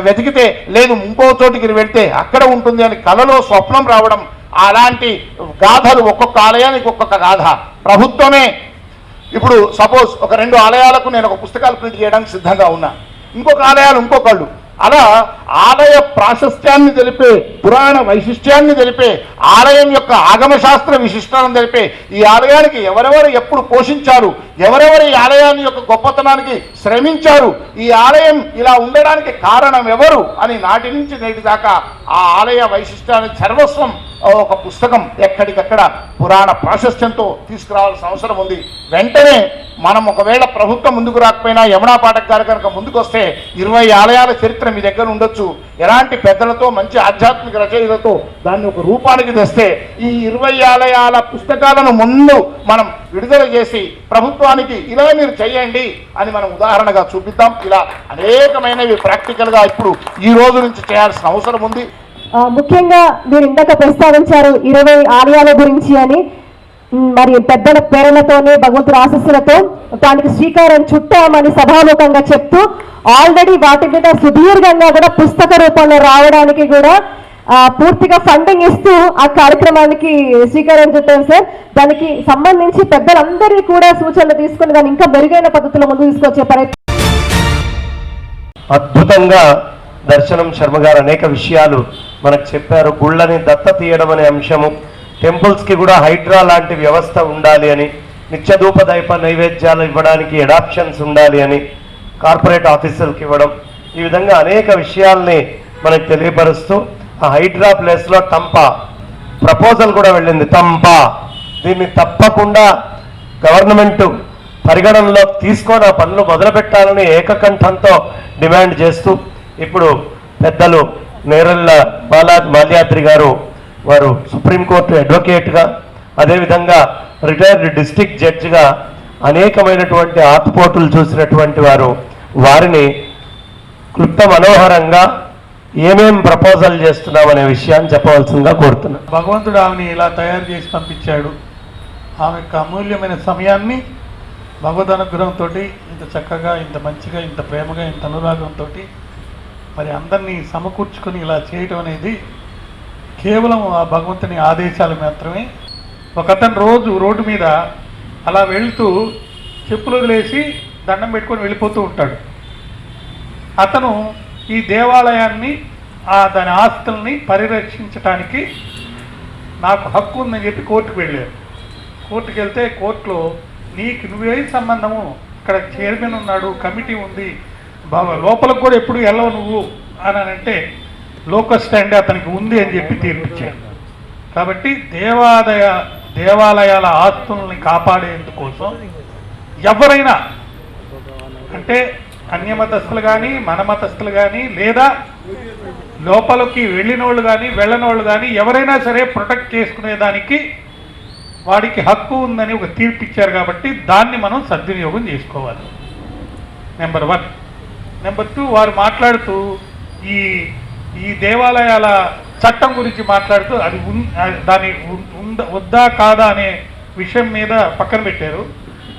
వెతికితే లేదు ఇంకో చోటికి వెళ్తే అక్కడ ఉంటుంది అని కలలో స్వప్నం రావడం, అలాంటి గాథలు ఒక్కొక్క ఆలయానికి ఒక్కొక్క గాథ. ప్రభుత్వమే ఇప్పుడు సపోజ్ ఒక 2 ఆలయాలకు నేను ఒక పుస్తకాలు ప్రింట్ చేయడానికి సిద్ధంగా ఉన్నా, ఇంకొక ఆలయాలు ఇంకొకళ్ళు, అలా ఆలయ ప్రాశస్త్యాన్ని తెలిపే, పురాణ వైశిష్ట్యాన్ని తెలిపే, ఆలయం యొక్క ఆగమశాస్త్ర విశిష్టాలను తెలిపే, ఈ ఆలయానికి ఎవరెవరు ఎప్పుడు పోషించారు, ఎవరెవరు ఈ ఆలయాన్ని యొక్క గొప్పతనానికి శ్రమించారు, ఈ ఆలయం ఇలా ఉండడానికి కారణం ఎవరు అని నాటి నుంచి నేటి దాకా ఆ ఆలయ వైశిష్ట్యాన్ని సర్వస్వం ఒక పుస్తకం ఎక్కడికక్కడ పురాణ ప్రాశస్త్యంతో తీసుకురావాల్సిన అవసరం ఉంది. వెంటనే మనం ఒకవేళ ప్రభుత్వం ముందుకు రాకపోయినా యమునా పాఠక్ గారు కనుక ముందుకు వస్తే 20 ఆలయాల చరిత్ర మీ దగ్గర ఉండొచ్చు. ఎలాంటి పెద్దలతో మంచి ఆధ్యాత్మిక రచయితలతో దాన్ని ఒక రూపానికి తెస్తే ఈ 20 ఆలయాల పుస్తకాలను ముందు మనం విడుదల చేసి ప్రభుత్వానికి ఇలా మీరు చేయండి అని మనం ఉదాహరణగా చూపిద్దాం. ఇలా అనేకమైనవి ప్రాక్టికల్గా ఇప్పుడు ఈ రోజు నుంచి చేయాల్సిన అవసరం ఉంది. ముఖ్యంగా మీరు ఇందాక ప్రస్తావించారు 20 ఆలయాల గురించి అని. మరి పెద్దల ప్రేరణతోనే భగవంతుడి ఆశస్సులతో దానికి శ్రీకారం చుట్టామని సభాముఖంగా చెప్తూ ఆల్రెడీ వాటి మీద సుదీర్ఘంగా కూడా పుస్తక రూపంలో రావడానికి కూడా పూర్తిగా ఫండింగ్ ఇస్తూ ఆ కార్యక్రమానికి శ్రీకారం చుట్టాం సార్. దానికి సంబంధించి పెద్దలందరినీ కూడా సూచనలు తీసుకుని దాన్ని ఇంకా మెరుగైన పద్ధతిలో ముందుకు తీసుకొచ్చే ప్రయత్నం. అద్భుతంగా దర్శనం శర్మ గారు అనేక విషయాలు మనకు చెప్పారు. గుళ్ళని దత్త తీయడం అనే అంశము, టెంపుల్స్కి కూడా హైడ్రా లాంటి వ్యవస్థ ఉండాలి అని, నిత్యధూప దైప నైవేద్యాలు ఇవ్వడానికి అడాప్షన్స్ ఉండాలి అని, కార్పొరేట్ ఆఫీసులకు ఇవ్వడం, ఈ విధంగా అనేక విషయాల్ని మనకు తెలియపరుస్తూ ఆ హైడ్రా ప్లేస్లో తంపా ప్రపోజల్ కూడా వెళ్ళింది. తంపా దీన్ని తప్పకుండా గవర్నమెంట్ పరిగణనలో తీసుకొని ఆ పనులు మొదలుపెట్టాలని ఏకకంఠంతో డిమాండ్ చేస్తూ ఇప్పుడు పెద్దలు నేరళ్ళ మాల్యాద్రి గారు, వారు సుప్రీంకోర్టు అడ్వకేట్గా, అదేవిధంగా రిటైర్డ్ డిస్ట్రిక్ట్ జడ్జిగా అనేకమైనటువంటి ఆత్పోటులు చూసినటువంటి వారు, వారిని క్లుప్త మనోహరంగా ఏమేం ప్రపోజల్ చేస్తున్నామనే విషయాన్ని చెప్పవలసిందిగా కోరుతున్నాను. భగవంతుడు ఆమెని ఇలా తయారు చేసి పంపించాడు. ఆమె యొక్క అమూల్యమైన సమయాన్ని భగవద్ అనుగ్రహంతో ఇంత చక్కగా, ఇంత మంచిగా, ఇంత ప్రేమగా, ఇంత అనురాగంతో మరి అందరినీ సమకూర్చుకొని ఇలా చేయటం అనేది కేవలం ఆ భగవంతుని ఆదేశాలు మాత్రమే. ఒకతను రోజు రోడ్డు మీద అలా వెళ్తూ చెప్పులు వదిలేసి దండం పెట్టుకొని వెళ్ళిపోతూ ఉంటాడు. అతను ఈ దేవాలయాన్ని, దాని ఆస్తుల్ని పరిరక్షించడానికి నాకు హక్కు ఉందని చెప్పి కోర్టుకు వెళ్ళారు. కోర్టుకు వెళ్తే కోర్టులో నువ్వేం సంబంధము, ఇక్కడ చైర్మన్ ఉన్నాడు, కమిటీ ఉంది, లోపలికి కూడా ఎప్పుడు వెళ్ళవు నువ్వు అని అంటే లోకల్ స్టాండ్ అతనికి ఉంది అని చెప్పి తీర్పిచ్చాడు. కాబట్టి దేవాలయాల ఆస్తుల్ని కాపాడేందుకోసం ఎవరైనా, అంటే అన్యమతస్థులు కానీ మన మతస్థులు కానీ లేదా లోపలికి వెళ్ళినోళ్ళు కానీ వెళ్ళనోళ్ళు కానీ ఎవరైనా సరే ప్రొటెక్ట్ చేసుకునేదానికి వాడికి హక్కు ఉందని ఒక తీర్పు ఇచ్చారు. కాబట్టి దాన్ని మనం సద్వినియోగం చేసుకోవాలి. నెంబర్ 1. నెంబర్ 2, వారు మాట్లాడుతూ ఈ దేవాలయాల చట్టం గురించి మాట్లాడుతూ అది దాని వద్దా కాదా అనే విషయం మీద పక్కన పెట్టారు.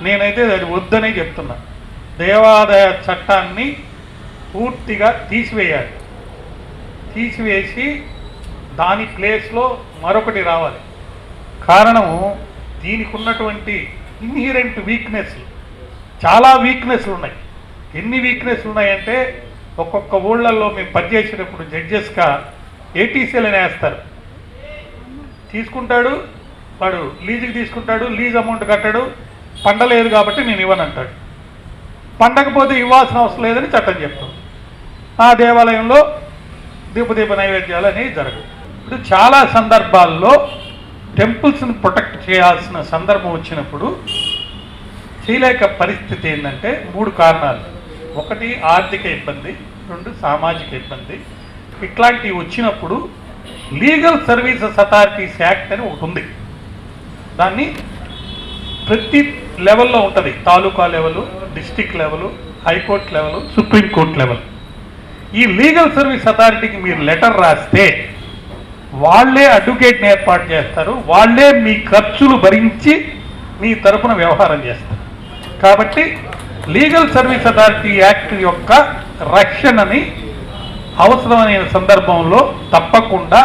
నేనైతే అది వద్దనే చెప్తున్నా. దేవాదాయ చట్టాన్ని పూర్తిగా తీసివేయాలి. తీసివేసి దాని ప్లేస్లో మరొకటి రావాలి. కారణము దీనికి ఉన్నటువంటి ఇన్హెరెంట్ వీక్నెస్లు, చాలా వీక్నెస్లు ఉన్నాయి. ఎన్ని వీక్నెస్లు ఉన్నాయంటే ఒక్కొక్క ఊళ్ళల్లో మేము పనిచేసేటప్పుడు జడ్జెస్గా ఏటీసీలు వేస్తారు. తీసుకుంటాడు వాడు, లీజుకి తీసుకుంటాడు, లీజ్ అమౌంట్ కట్టాడు, పండలేదు కాబట్టి నేను ఇవ్వనంటాడు. పండకపోతే ఇవ్వాల్సిన అవసరం లేదని చట్టం చెప్తుంది. ఆ దేవాలయంలో దీపదీప నైవేద్యాలు అనేవి జరగవు. ఇప్పుడు చాలా సందర్భాల్లో టెంపుల్స్ని ప్రొటెక్ట్ చేయాల్సిన సందర్భం వచ్చినప్పుడు చేయలేక పరిస్థితి ఏంటంటే 3 కారణాలు. 1 ఆర్థిక ఇబ్బంది, 2 సామాజిక ఇబ్బంది. ఇట్లాంటివి వచ్చినప్పుడు లీగల్ సర్వీసెస్ అథారిటీస్ యాక్ట్ అని ఒకటి ఉంది. దాన్ని ప్రతి లెవెల్లో ఉంటుంది. Taluka level, district level, high court level, supreme court level. ఈ లీగల్ సర్వీస్ అథారిటీకి మీరు లెటర్ రాస్తే వాళ్ళే అడ్వకేట్ని ఏర్పాటు చేస్తారు. వాళ్ళే మీ ఖర్చులు భరించి మీ తరపున వ్యవహారం చేస్తారు. కాబట్టి లీగల్ సర్వీస్ అథారిటీ యాక్ట్ యొక్క రక్షణని అవసరమైన సందర్భంలో తప్పకుండా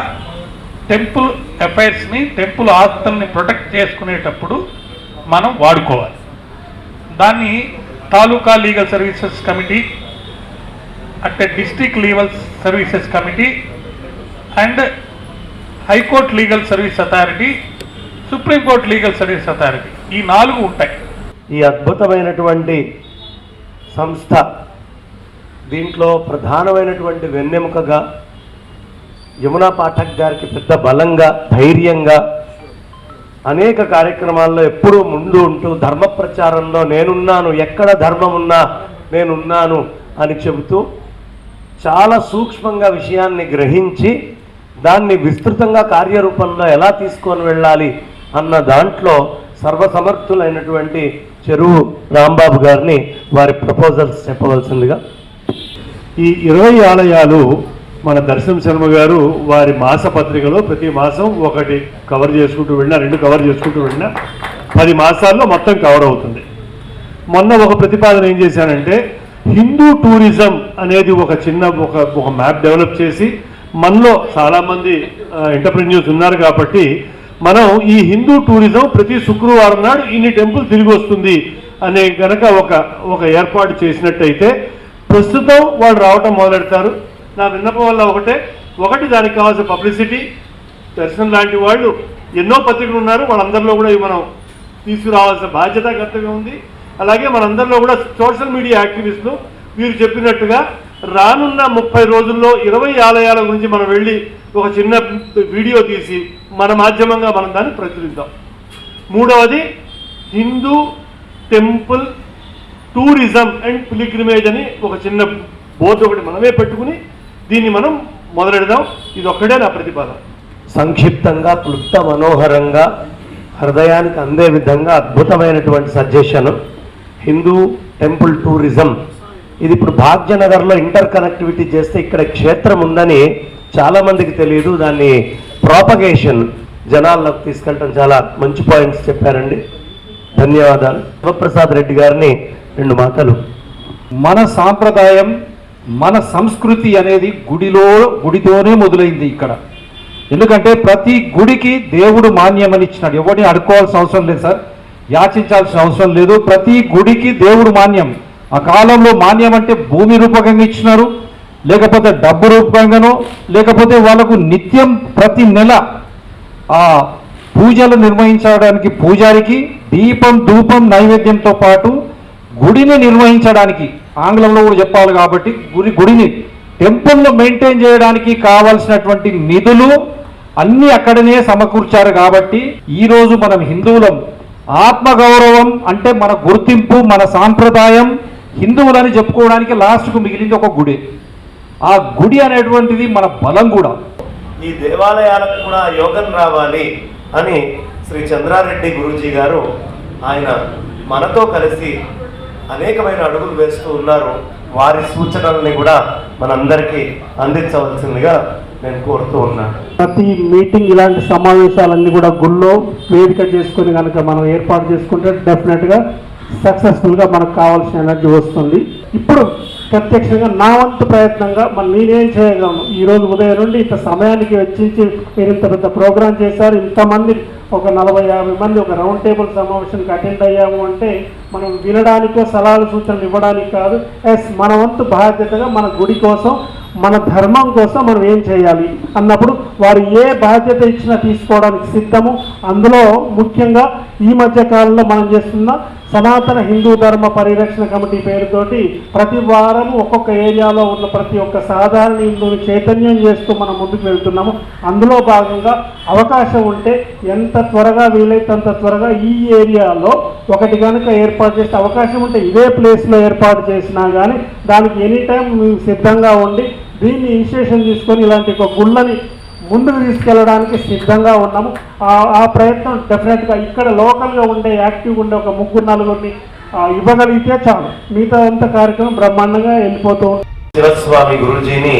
టెంపుల్ అఫైర్స్ని, టెంపుల్ ఆస్తుల్ని ప్రొటెక్ట్ చేసుకునేటప్పుడు మనం వాడుకోవాలి. దాన్ని తాలూకా లీగల్ సర్వీసెస్ కమిటీ, అంటే district legal services committee and high court legal service authority, supreme court legal service authority, ఈ 4 ఉంటాయి. ఈ అద్భుతమైనటువంటి సంస్థ దీంట్లో ప్రధానమైనటువంటి వెన్నెముకగా యమునా పాఠక్ గారికి పెద్ద బలంగా, ధైర్యంగా అనేక కార్యక్రమాల్లో ఎప్పుడూ ముందు ఉంటూ ధర్మ ప్రచారంలో నేనున్నాను, ఎక్కడ ధర్మం ఉన్నా నేనున్నాను అని చెబుతూ చాలా సూక్ష్మంగా విషయాన్ని గ్రహించి దాన్ని విస్తృతంగా కార్యరూపంలో ఎలా తీసుకొని వెళ్ళాలి అన్న దాంట్లో సర్వసమర్థులైనటువంటి చెరువు రాంబాబు గారిని వారి ప్రపోజల్స్ చెప్పవలసిందిగా. ఈ 20 ఆలయాలు మన దర్శనం శర్మ గారు వారి మాసపత్రికలో ప్రతి మాసం ఒకటి కవర్ చేసుకుంటూ వెళ్ళినా, 2 కవర్ చేసుకుంటూ వెళ్ళినా 10 మాసాల్లో మొత్తం కవర్ అవుతుంది. మొన్న ఒక ప్రతిపాదన ఏం చేశానంటే హిందూ టూరిజం అనేది ఒక చిన్న ఒక మ్యాప్ డెవలప్ చేసి, మనలో చాలామంది ఎంటర్ప్రెన్యూర్స్ ఉన్నారు కాబట్టి మనం ఈ హిందూ టూరిజం ప్రతి శుక్రవారం నాడు ఇన్ని టెంపుల్ తిరిగి వస్తుంది అనే కనుక ఒక ఏర్పాటు చేసినట్టయితే ప్రస్తుతం వాళ్ళు రావటం మొదలెడతారు. నా విన్నపం వల్ల ఒకటి దానికి కావాల్సిన పబ్లిసిటీ, దర్శనం లాంటి వాళ్ళు ఎన్నో పత్రికలు ఉన్నారు, వాళ్ళందరిలో కూడా మనం తీసుకురావాల్సిన బాధ్యత కర్తవ్యం ఉంది. అలాగే మనందరిలో కూడా సోషల్ మీడియా యాక్టివిస్టులు వీరు చెప్పినట్టుగా రానున్న 30 రోజుల్లో 20 ఆలయాల గురించి మనం వెళ్ళి ఒక చిన్న వీడియో తీసి మన మాధ్యమంగా మనం దాన్ని ప్రచురిద్దాం. 3వది Hindu temple tourism and pilgrimage అని ఒక చిన్న బోర్డు ఒకటి మనమే పెట్టుకుని దీన్ని మనం మొదలెడదాం. ఇది ఒక్కడే నా ప్రతిపాదన. సంక్షిప్తంగా, క్లుప్త మనోహరంగా, హృదయానికి అందే విధంగా అద్భుతమైనటువంటి సజెషన్ హిందూ టెంపుల్ టూరిజం. ఇది ఇప్పుడు భాగ్యనగర్లో ఇంటర్ కనెక్టివిటీ చేస్తే ఇక్కడ క్షేత్రం ఉందని చాలామందికి తెలియదు. దాన్ని ప్రాపగేషన్ జనాల్లోకి తీసుకెళ్ళటం చాలా మంచి పాయింట్స్ చెప్పారండి. ధన్యవాదాలు. శివప్రసాద్ రెడ్డి గారిని 2 మాటలు. మన సాంప్రదాయం, మన సంస్కృతి అనేది గుడితోనే మొదలైంది ఇక్కడ. ఎందుకంటే ప్రతి గుడికి దేవుడు మాన్యమని ఇచ్చినాడు. ఎవరిని అడుక్కోవాల్సిన అవసరం లేదు సార్, యాచించాల్సిన అవసరం లేదు. ప్రతి గుడికి దేవుడు మాన్యం. ఆ కాలంలో మాన్యం అంటే భూమి రూపకంగా ఇచ్చినారు, లేకపోతే డబ్బు రూపకంగానో, లేకపోతే వాళ్ళకు నిత్యం ప్రతి నెల ఆ పూజలు నిర్వహించడానికి పూజారికి దీపం, ధూపం, నైవేద్యంతో పాటు గుడిని నిర్వహించడానికి, ఆంగ్లంలో కూడా చెప్పాలి కాబట్టి గుడిని టెంపుల్ను మెయింటైన్ చేయడానికి కావాల్సినటువంటి నిధులు అన్ని అక్కడనే సమకూర్చారు. కాబట్టి ఈరోజు మనం హిందువులం, ఆత్మగౌరవం అంటే మన గుర్తింపు, మన సాంప్రదాయం, హిందువులని చెప్పుకోవడానికి లాస్ట్కు మిగిలింది ఒక గుడి. ఆ గుడి అనేటువంటిది మన బలం కూడా. ఈ దేవాలయాలకు కూడా యోగం రావాలి అని శ్రీ చంద్రారెడ్డి గురూజీ గారు ఆయన మనతో కలిసి అనేకమైన అడుగులు వేస్తూ ఉన్నారు. వారి సూచనల్ని కూడా మనందరికీ అందించవలసిందిగా నేను కోరుతూ ఉన్నాను. ప్రతి మీటింగ్ ఇలాంటి సమావేశాలన్నీ కూడా గుళ్ళో వేదిక చేసుకుని కనుక మనం ఏర్పాటు చేసుకుంటే డెఫినెట్గా సక్సెస్ఫుల్గా మనకు కావాల్సిన ఎనర్జీ వస్తుంది. ఇప్పుడు ప్రత్యక్షంగా నా వంతు ప్రయత్నంగా నేనేం చేయగలను, ఈరోజు ఉదయం నుండి ఇంత సమయానికి వెచ్చించి మీరు ఇంత పెద్ద ప్రోగ్రాం చేశారు, ఇంతమంది ఒక 40-50 మంది ఒక రౌండ్ టేబుల్ సమావేశానికి అటెండ్ అయ్యాము అంటే మనం వినడానికో సలహాలు సూచనలు ఇవ్వడానికి కాదు. మన వంతు బాధ్యతగా మన గుడి కోసం, మన ధర్మం కోసం మనం ఏం చేయాలి అన్నప్పుడు వారు ఏ బాధ్యత ఇచ్చినా తీసుకోవడానికి సిద్ధము. అందులో ముఖ్యంగా ఈ మధ్య కాలంలో మనం చేస్తున్న సనాతన హిందూ ధర్మ పరిరక్షణ కమిటీ పేరుతోటి ప్రతి వారం ఒక్కొక్క ఏరియాలో ఉన్న ప్రతి ఒక్క సాధారణ హిందువుని చైతన్యం చేస్తూ మనం ముందుకు వెళ్తున్నాము. అందులో భాగంగా అవకాశం ఉంటే ఎంత త్వరగా వీలైతే అంత త్వరగా ఈ ఏరియాలో ఒకటి కనుక ఏర్పాటు చేసే అవకాశం ఉంటే ఇదే ప్లేస్లో ఏర్పాటు చేసినా కానీ దానికి ఎనీ టైం మేము సిద్ధంగా ఉండి దీన్ని ఇనిషియేషన్ తీసుకొని ఇలాంటి ఒక గుళ్ళని ముందుకు తీసుకెళ్ళడానికి సిద్ధంగా ఉన్నాము. ఆ ప్రయత్నం డెఫినెట్గా ఇక్కడ లోకల్గా ఉండే యాక్టివ్గా ఉండే ఒక 3-4 ఇవ్వగలిగితే చాలు. మిగతా అంత కార్యక్రమం బ్రహ్మాండంగా వెళ్ళిపోతూ ఉంటుంది. శివస్వామి గురూజీని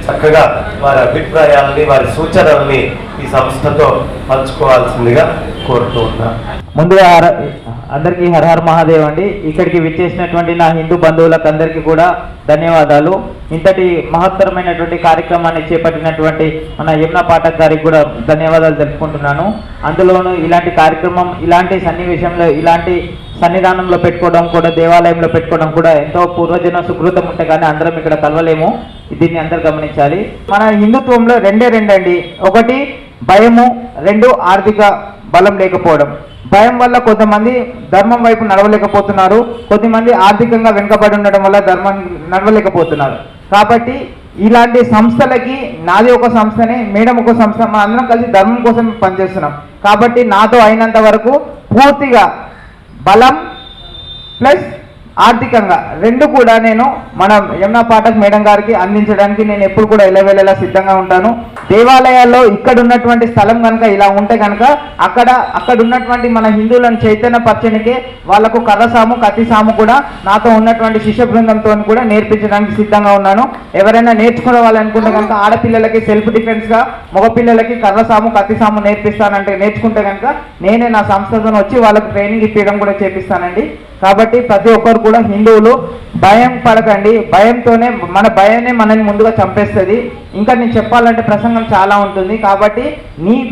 చక్కగా వారి అభిప్రాయాలని, వారి సూచనల్ని ఈ సంస్థతో పంచుకోవాల్సిందిగా కోరుతూ ఉన్నాను. ముందుగా అందరికీ హర హర మహాదేవ్ అండి. ఇక్కడికి విచ్చేసినటువంటి నా హిందూ బంధువులకు అందరికీ కూడా ధన్యవాదాలు. ఇంతటి మహత్తరమైనటువంటి కార్యక్రమాన్ని చేపట్టినటువంటి మన యమునా పాఠక్ గారికి కూడా ధన్యవాదాలు తెలుపుకుంటున్నాను. అందులోనూ ఇలాంటి కార్యక్రమం, ఇలాంటి సన్నివేశంలో, ఇలాంటి సన్నిధానంలో పెట్టుకోవడం కూడా, దేవాలయంలో పెట్టుకోవడం కూడా ఎంతో పూర్వజన సుకృతం ఉంటే కానీ అందరం ఇక్కడ కలవలేము. దీన్ని అందరు గమనించాలి. మన హిందుత్వంలో రెండే అండి. ఒకటి భయము, 2 ఆర్థిక బలం లేకపోవడం. భయం వల్ల కొంతమంది ధర్మం వైపు నడవలేకపోతున్నారు, కొద్దిమంది ఆర్థికంగా వెనుకబడి ఉండడం వల్ల ధర్మం నడవలేకపోతున్నారు. కాబట్టి ఇలాంటి సంస్థలకి, నాది ఒక సంస్థనే, మేడం ఒక సంస్థ, మన అందరం కలిసి ధర్మం కోసం పనిచేస్తున్నాం. కాబట్టి నాతో అయినంత వరకు పూర్తిగా బలం ప్లస్ ఆర్థికంగా 2 కూడా నేను మన యమునా పాఠక్ మేడం గారికి అందించడానికి నేను ఎప్పుడు కూడా ఎల్లవేళలా సిద్ధంగా ఉంటాను. దేవాలయాల్లో ఇక్కడ ఉన్నటువంటి స్థలం కనుక ఇలా ఉంటే కనుక అక్కడ ఉన్నటువంటి మన హిందువులను చైతన్యపరచనికే వాళ్ళకు కర్రసాము, కత్తిసాము కూడా నాతో ఉన్నటువంటి శిష్య బృందంతో కూడా నేర్పించడానికి సిద్ధంగా ఉన్నాను. ఎవరైనా నేర్చుకోవాలనుకుంటే కనుక ఆడపిల్లలకి సెల్ఫ్ డిఫెన్స్గా, మగపిల్లలకి కర్రసాము, కత్తిసాము నేర్పిస్తానంటే నేర్చుకుంటే కనుక నేనే నా సంస్థతో వచ్చి వాళ్ళకు ట్రైనింగ్ ఇప్పించడం కూడా చేపిస్తానండి. కాబట్టి ప్రతి ఒక్కరు కూడా హిందువులు భయం పడకండి. భయంతోనే మన భయాన్ని మనల్ని ముందుగా చంపేస్తుంది. ఇంకా నేను చెప్పాలంటే ప్రసంగం చాలా ఉంటుంది. కాబట్టి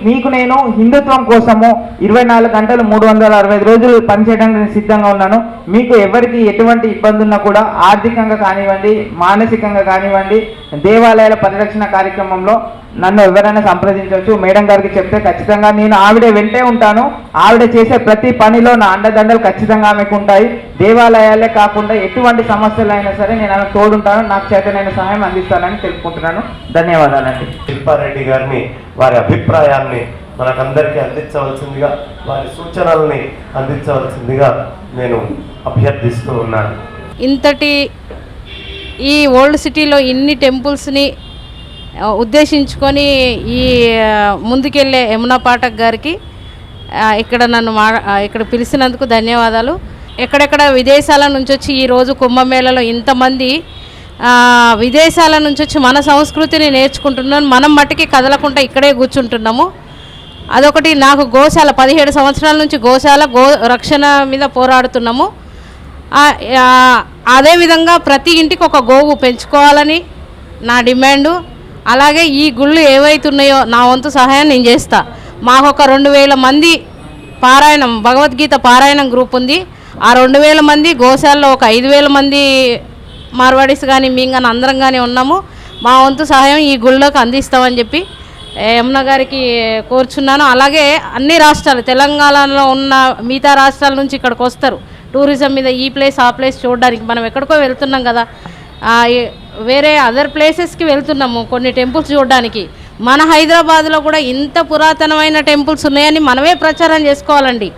మీకు నేను హిందుత్వం కోసము 24 గంటలు 365 రోజులు పనిచేయడానికి నేను సిద్ధంగా ఉన్నాను. మీకు ఎవరికి ఎటువంటి ఇబ్బంది ఉన్నా కూడా ఆర్థికంగా కానివ్వండి, మానసికంగా కానివ్వండి, దేవాలయాల పరిరక్షణ కార్యక్రమంలో నన్ను ఎవరైనా సంప్రదించవచ్చు. మేడం గారికి చెప్తే ఖచ్చితంగా నేను ఆవిడ వెంటే ఉంటాను. ఆవిడ చేసే ప్రతి పనిలో నా అండదండలు ఖచ్చితంగా ఆమెకు ఉంటాయి. దేవాలయాలే కాకుండా ఎటువంటి సమస్యలు అయినా సరే నేను ఆమెకు తోడుంటాను, నాకు చేతనైన సహాయం అందిస్తానని తెలుపుకుంటున్నాను. ధన్యవాదాలండి. శిల్పారెడ్డి గారిని, వారి అభిప్రాయాల్ని మనకందరికీ అందించవలసిందిగా, వారి సూచనల్ని అందించవలసిందిగా నేను అభ్యర్థిస్తూ ఉన్నాను. ఇంతటి ఈ ఓల్డ్ సిటీలో ఇన్ని టెంపుల్స్ని ఉద్దేశించుకొని ఈ ముందుకెళ్ళే యమునా పాఠక్ గారికి ఇక్కడ పిలిచినందుకు ధన్యవాదాలు. ఎక్కడెక్కడ విదేశాల నుంచి వచ్చి ఈరోజు కుంభమేళలో ఇంతమంది విదేశాల నుంచి వచ్చి మన సంస్కృతిని నేర్చుకుంటున్నాం. మనం మట్టికి కదలకుండా ఇక్కడే కూర్చుంటున్నాము. అదొకటి. నాకు గోశాల 17 సంవత్సరాల నుంచి గో రక్షణ మీద పోరాడుతున్నాము. అదేవిధంగా ప్రతి ఇంటికి ఒక గోవు పెంచుకోవాలని నా డిమాండు. అలాగే ఈ గుళ్ళు ఏవైతున్నాయో నా వంతు సహాయం నేను చేస్తా. మాకు ఒక 2000 మంది పారాయణం, భగవద్గీత పారాయణం గ్రూప్ ఉంది. ఆ 2000 మంది గోశాలలో ఒక 5000 మంది మార్వాడీస్ కానీ మేము కానీ అందరం కానీ ఉన్నాము. మా వంతు సహాయం ఈ గుళ్ళకి అందిస్తామని చెప్పి యమున గారికి కోరుచున్నాను. అలాగే అన్ని రాష్ట్రాలు, తెలంగాణలో ఉన్న మిగతా రాష్ట్రాల నుంచి ఇక్కడికి వస్తారు టూరిజం మీద, ఈ ప్లేస్ ఆ ప్లేస్ చూడడానికి. మనం ఎక్కడికో వెళ్తున్నాం కదా, వేరే అదర్ ప్లేసెస్కి వెళ్తున్నాము కొన్ని టెంపుల్స్ చూడడానికి. మన హైదరాబాద్లో కూడా ఇంత పురాతనమైన టెంపుల్స్ ఉన్నాయని మనమే ప్రచారం చేసుకోవాలండి,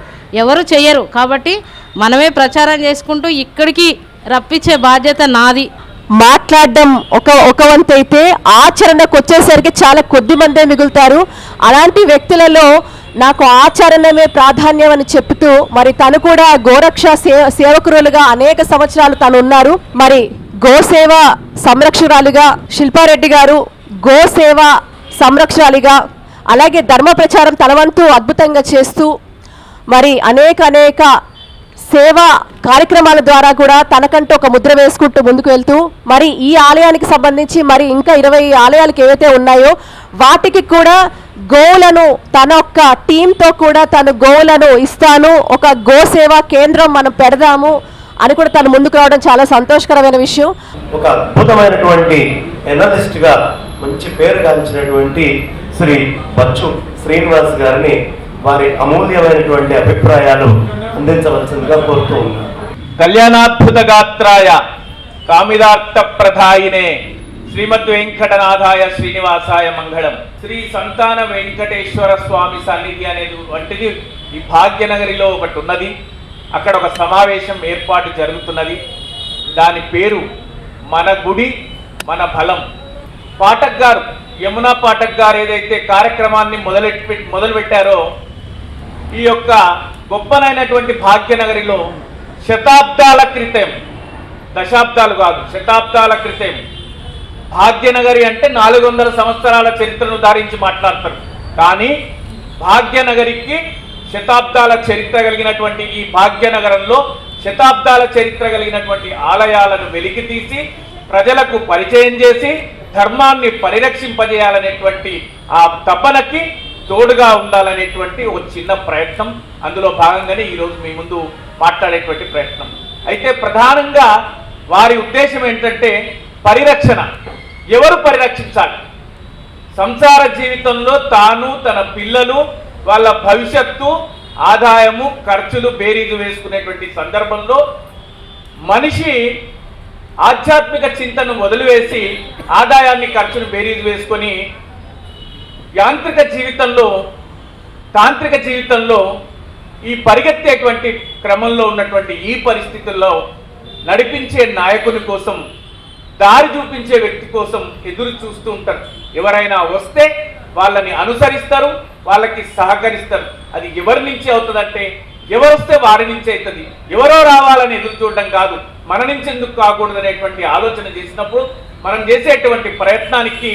ఎవరు చెయ్యరు. కాబట్టి మనమే ప్రచారం చేసుకుంటూ ఇక్కడికి రప్పించే బాధ్యత నాది. మాట్లాడడం ఒక వంతు అయితే ఆచరణకు వచ్చేసరికి చాలా కొద్ది మందే మిగులుతారు. అలాంటి వ్యక్తులలో నాకు ఆచరణమే ప్రాధాన్యం అని చెప్తూ మరి తను కూడా గోరక్ష సేవకురాలుగా అనేక సంవత్సరాలు తను ఉన్నారు. మరి గోసేవ సంరక్షకురాలుగా శిల్పారెడ్డి గారు గోసేవ సంరక్షకురాలిగా, అలాగే ధర్మ ప్రచారం తన వంతు అద్భుతంగా చేస్తూ మరి అనేక సేవా కార్యక్రమాల ద్వారా కూడా తనకంటూ ఒక ముద్ర వేసుకుంటూ ముందుకు వెళ్తూ మరి ఈ ఆలయానికి సంబంధించి మరి ఇంకా 20 ఆలయాలకు ఏవైతే ఉన్నాయో వాటికి కూడా గోవులను తన ఒక్క టీంతో కూడా తను గోవులను ఇస్తాను, ఒక గోసేవా కేంద్రం మనం పెడదాము అని కూడా తను ముందుకు రావడం చాలా సంతోషకరమైన విషయం. ఒక అద్భుతమైనటువంటి ఎనలిస్ట్ గా మంచి పేరు గాంచినటువంటి శ్రీ బచ్చు శ్రీనివాస్ గారిని వారి అమూల్యమైనటువంటి అభిప్రాయాలు అందించవలసిందిగా కోరుతూ ఉన్నారు. కళ్యాణాద్భుత గాత్రాయ కామిదార్థ ప్రధాయినే శ్రీమద్ వెంకటనాథాయ శ్రీనివాసాయ మంగళం. శ్రీ సంతాన వెంకటేశ్వర స్వామి సన్నిధి అనేది వంటిది ఈ భాగ్యనగరిలో ఒకటి ఉన్నది. అక్కడ ఒక సమావేశం ఏర్పాటు జరుగుతున్నది. దాని పేరు మన గుడి మన బలం. పాఠక్ గారు, యమునా పాఠక్ గారు ఏదైతే కార్యక్రమాన్ని మొదలుపెట్టారో ఈ యొక్క గొప్పనైనటువంటి భాగ్యనగరిలో శతాబ్దాల క్రితం, దశాబ్దాలు కాదు శతాబ్దాల క్రితం, భాగ్యనగరి అంటే 400 సంవత్సరాల చరిత్రను ధారించి మాట్లాడతారు. కానీ భాగ్యనగరికి శతాబ్దాల చరిత్ర కలిగినటువంటి ఈ భాగ్యనగరంలో శతాబ్దాల చరిత్ర కలిగినటువంటి ఆలయాలను వెలికి తీసి ప్రజలకు పరిచయం చేసి ధర్మాన్ని పరిరక్షింపజేయాలనేటువంటి ఆ తపనకి తోడుగా ఉండాలనేటువంటి ఒక చిన్న ప్రయత్నం. అందులో భాగంగానే ఈరోజు మీ ముందు మాట్లాడేటువంటి ప్రయత్నం. అయితే ప్రధానంగా వారి ఉద్దేశం ఏంటంటే పరిరక్షణ. ఎవరు పరిరక్షించాలి? సంసార జీవితంలో తాను, తన పిల్లలు, వాళ్ళ భవిష్యత్తు, ఆదాయము, ఖర్చులు బేరీజు వేసుకునేటువంటి సందర్భంలో మనిషి ఆధ్యాత్మిక చింతను వదిలివేసి ఆదాయాన్ని ఖర్చును బేరీజు వేసుకొని యాంత్రిక జీవితంలో, తాంత్రిక జీవితంలో ఈ పరిగెత్తేటువంటి క్రమంలో ఉన్నటువంటి ఈ పరిస్థితుల్లో నడిపించే నాయకుని కోసం, దారి చూపించే వ్యక్తి కోసం ఎదురు చూస్తూ ఉంటారు. ఎవరైనా వస్తే వాళ్ళని అనుసరిస్తారు, వాళ్ళకి సహకరిస్తారు. అది ఎవరి నుంచి అవుతుందంటే ఎవరు వస్తే వారి నుంచి అవుతుంది. ఎవరో రావాలని ఎదురు చూడడం కాదు, మన నుంచి ఎందుకు కాకూడదు అనేటువంటి ఆలోచన చేసినప్పుడు మనం చేసేటువంటి ప్రయత్నానికి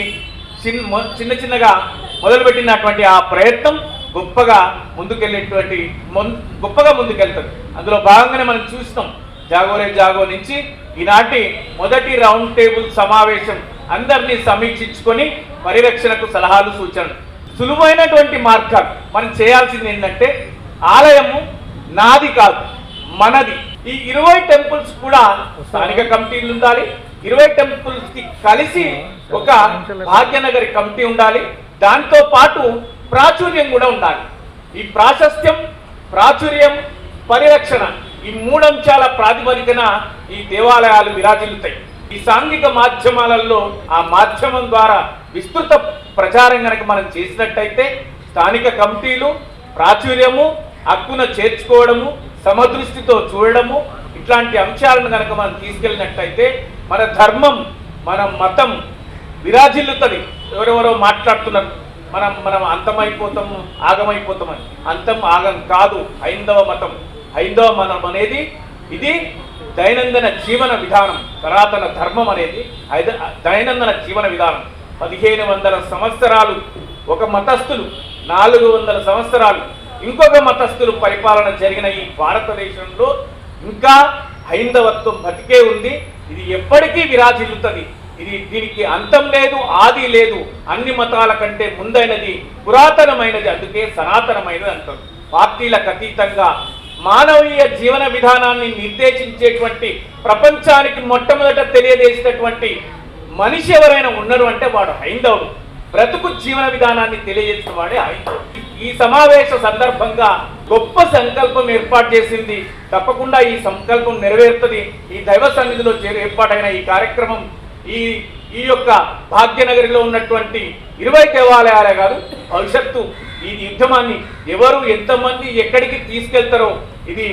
చిన్నగా మొదలుపెట్టినటువంటి ఆ ప్రయత్నం గొప్పగా ముందుకెళ్తుంది. అందులో భాగంగానే మనం చూస్తాం. జాగోరే జాగో నుంచి ఈనాటి మొదటి రౌండ్ టేబుల్ సమావేశం అందరినీ సమీక్షించుకొని పరిరక్షణకు సలహాలు, సూచనలు, సులువైనటువంటి మార్గాలు. మనం చేయాల్సింది ఏంటంటే ఆలయము నాది కాదు, మనది. ఈ 20 టెంపుల్స్ కూడా స్థానిక కమిటీలు ఉండాలి. 20 టెంపుల్స్ కి కలిసి ఒక భాగ్యనగరి కమిటీ ఉండాలి. దాంతో పాటు ప్రాచుర్యం కూడా ఉండాలి. ఈ ప్రాశస్త్యం, ప్రాచుర్యం, పరిరక్షణ, ఈ 3 అంశాల ప్రాతిపదికన ఈ దేవాలయాలు విరాజిల్లుతాయి. ఈ సాంఘిక మాధ్యమాలలో ఆ మాధ్యమం ద్వారా విస్తృత ప్రచారం కనుక మనం చేసినట్టయితే స్థానిక కమిటీలు ప్రాచుర్యము, హక్కున చేర్చుకోవడము, సమదృష్టితో చూడడము, ఇట్లాంటి అంశాలను కనుక మనం తీసుకెళ్ళినట్టయితే మన ధర్మం, మన మతం విరాజిల్లుతుంది. ఎవరెవరో మాట్లాడుతున్నారు మనం అంతమైపోతాము, ఆగమైపోతామని. అంతం ఆగం కాదు హైందవ మతం. హైందవ మతం అనేది ఇది దైనందిన జీవన విధానం. సనాతన ధర్మం అనేది దైనందిన జీవన విధానం. 1500 సంవత్సరాలు ఒక మతస్థులు, 400 సంవత్సరాలు ఇంకొక మతస్థులు పరిపాలన జరిగిన ఈ భారతదేశంలో ఇంకా హైందవత్వం బతికే ఉంది. ఇది ఎప్పటికీ విరాజిల్లుతుంది. దీనికి అంతం లేదు, ఆది లేదు. అన్ని మతాల కంటే ముందైనది, పురాతనమైనది, అందుకే సనాతనమైనది అంటారు. పార్టీలకు అతీతంగా మానవీయ జీవన విధానాన్ని నిర్దేశించేటువంటి, ప్రపంచానికి మొట్టమొదట తెలియజేసినటువంటి మనిషి ఎవరైనా ఉన్నారు అంటే వాడు హైందవుడు. బ్రతుకు జీవన విధానాన్ని తెలియజేసిన వాడే హైందవుడు. ఈ సమావేశ సందర్భంగా గొప్ప సంకల్పం ఏర్పాటు చేసింది. తప్పకుండా ఈ సంకల్పం నెరవేరుతుంది. ఈ దైవ సన్నిధిలో ఏర్పాటైన ఈ కార్యక్రమం ఈ ఈ యొక్క భాగ్యనగరిలో ఉన్నటువంటి 20 దేవాలయాలే కాదు, భవిష్యత్తు ఈ ఉద్యమాన్ని ఎవరు ఎంతమంది ఎక్కడికి తీసుకెళ్తారో, ఇది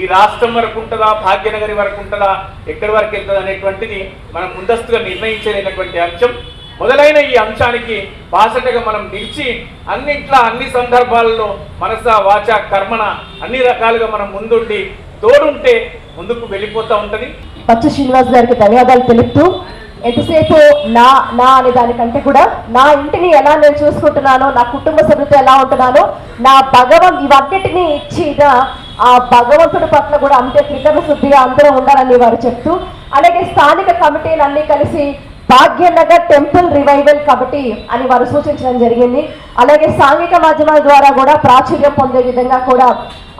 ఈ రాష్ట్రం వరకు ఉంటుందా, భాగ్యనగరి వరకు ఉంటుందా, ఎక్కడి వరకు వెళ్తుంది అనేటువంటిది మనం ముందస్తుగా నిర్ణయించలేనటువంటి అంశం. మొదలైన ఈ అంశానికి బాసటగా మనం నిలిచి అన్ని సందర్భాల్లో మనస వాచ కర్మణ అన్ని రకాలుగా మనం ముందుండి తోడుంటే ముందుకు వెళ్ళిపోతూ ఉంటుంది. పచ్చ శ్రీనివాస్ గారికి ధన్యవాదాలు తెలుపుతూ, ఎంతసేపు నా నా అనే దానికంటే కూడా నా ఇంటిని ఎలా నేను చూసుకుంటున్నానో, నా కుటుంబ సభ్యులతో ఎలా ఉంటున్నానో, నా ఇవన్నిటినీ ఇచ్చిన ఆ భగవంతుడి పట్ల కూడా అంతే కృతజ్ఞశుద్ధిగా అందరూ ఉండాలని వారు చెప్తూ, అలాగే స్థానిక కమిటీలు అన్ని కలిసి భాగ్యనగర్ టెంపుల్ రివైవల్ కమిటీ అని వారు సూచించడం జరిగింది. అలాగే సాంఘిక మాధ్యమాల ద్వారా కూడా ప్రాచుర్యం పొందే విధంగా కూడా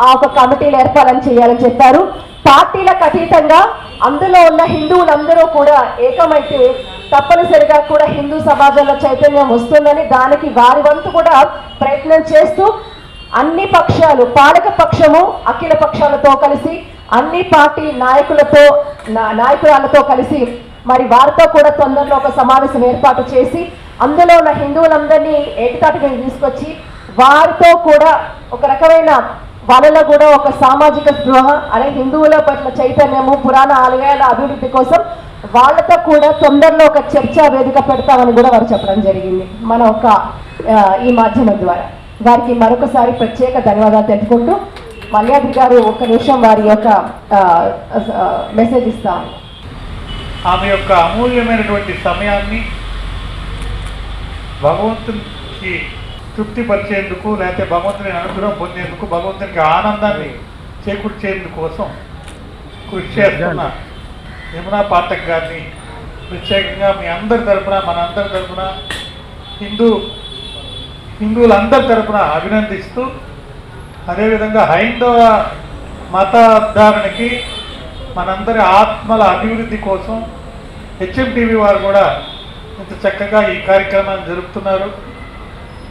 ఆ ఒక కమిటీలు ఏర్పాటు చేయాలని చెప్పారు. పార్టీలకు అతీతంగా అందులో ఉన్న హిందువులందరూ కూడా ఏకమైతే తప్పనిసరిగా కూడా హిందూ సమాజంలో చైతన్యం వస్తుందని, దానికి వారి వంతు కూడా ప్రయత్నం చేస్తూ అన్ని పక్షాలు, పాలక పక్షము అఖిల పక్షాలతో కలిసి అన్ని పార్టీ నాయకురాలతో కలిసి మరి వారితో కూడా తొందరలో ఒక సమావేశం ఏర్పాటు చేసి అందులో ఉన్న హిందువులందరినీ ఏకతాటికి తీసుకొచ్చి వారితో కూడా ఒక రకమైన వాళ్ళలో కూడా ఒక సామాజిక స్పృహ, అలాగే హిందువుల పట్ల చైతన్యము, పురాణ ఆలయాల అభివృద్ధి కోసం వాళ్ళతో కూడా తొందరలో ఒక చర్చా వేదిక పెడతామని కూడా వారు చెప్పడం జరిగింది మన ఒక ఈ మాధ్యమం ద్వారా. వారికి మరొకసారి ప్రత్యేక ధన్యవాదాలు తెలుపుకుంటూ మల్యాద్రి గారు ఒక నిమిషం వారి యొక్క మెసేజ్ ఇస్తాము. ఆమె యొక్క అమూల్యమైనటువంటి సమయాన్ని భగవంతునికి తృప్తిపరిచేందుకు, లేకపోతే భగవంతుని అనుగ్రహం పొందేందుకు, భగవంతునికి ఆనందాన్ని చేకూర్చేందుకు కోసం కృషి చేస్తున్న యమునా పాఠక్ గారిని ప్రత్యేకంగా మీ అందరి తరఫున, మనందరి తరఫున, హిందువులందరి తరఫున అభినందిస్తూ, అదేవిధంగా హైందవ మతధారణకి మనందరి ఆత్మల అభివృద్ధి కోసం హెచ్ఎంటీవీ వారు కూడా ఇంత చక్కగా ఈ కార్యక్రమాన్ని జరుపుతున్నారు.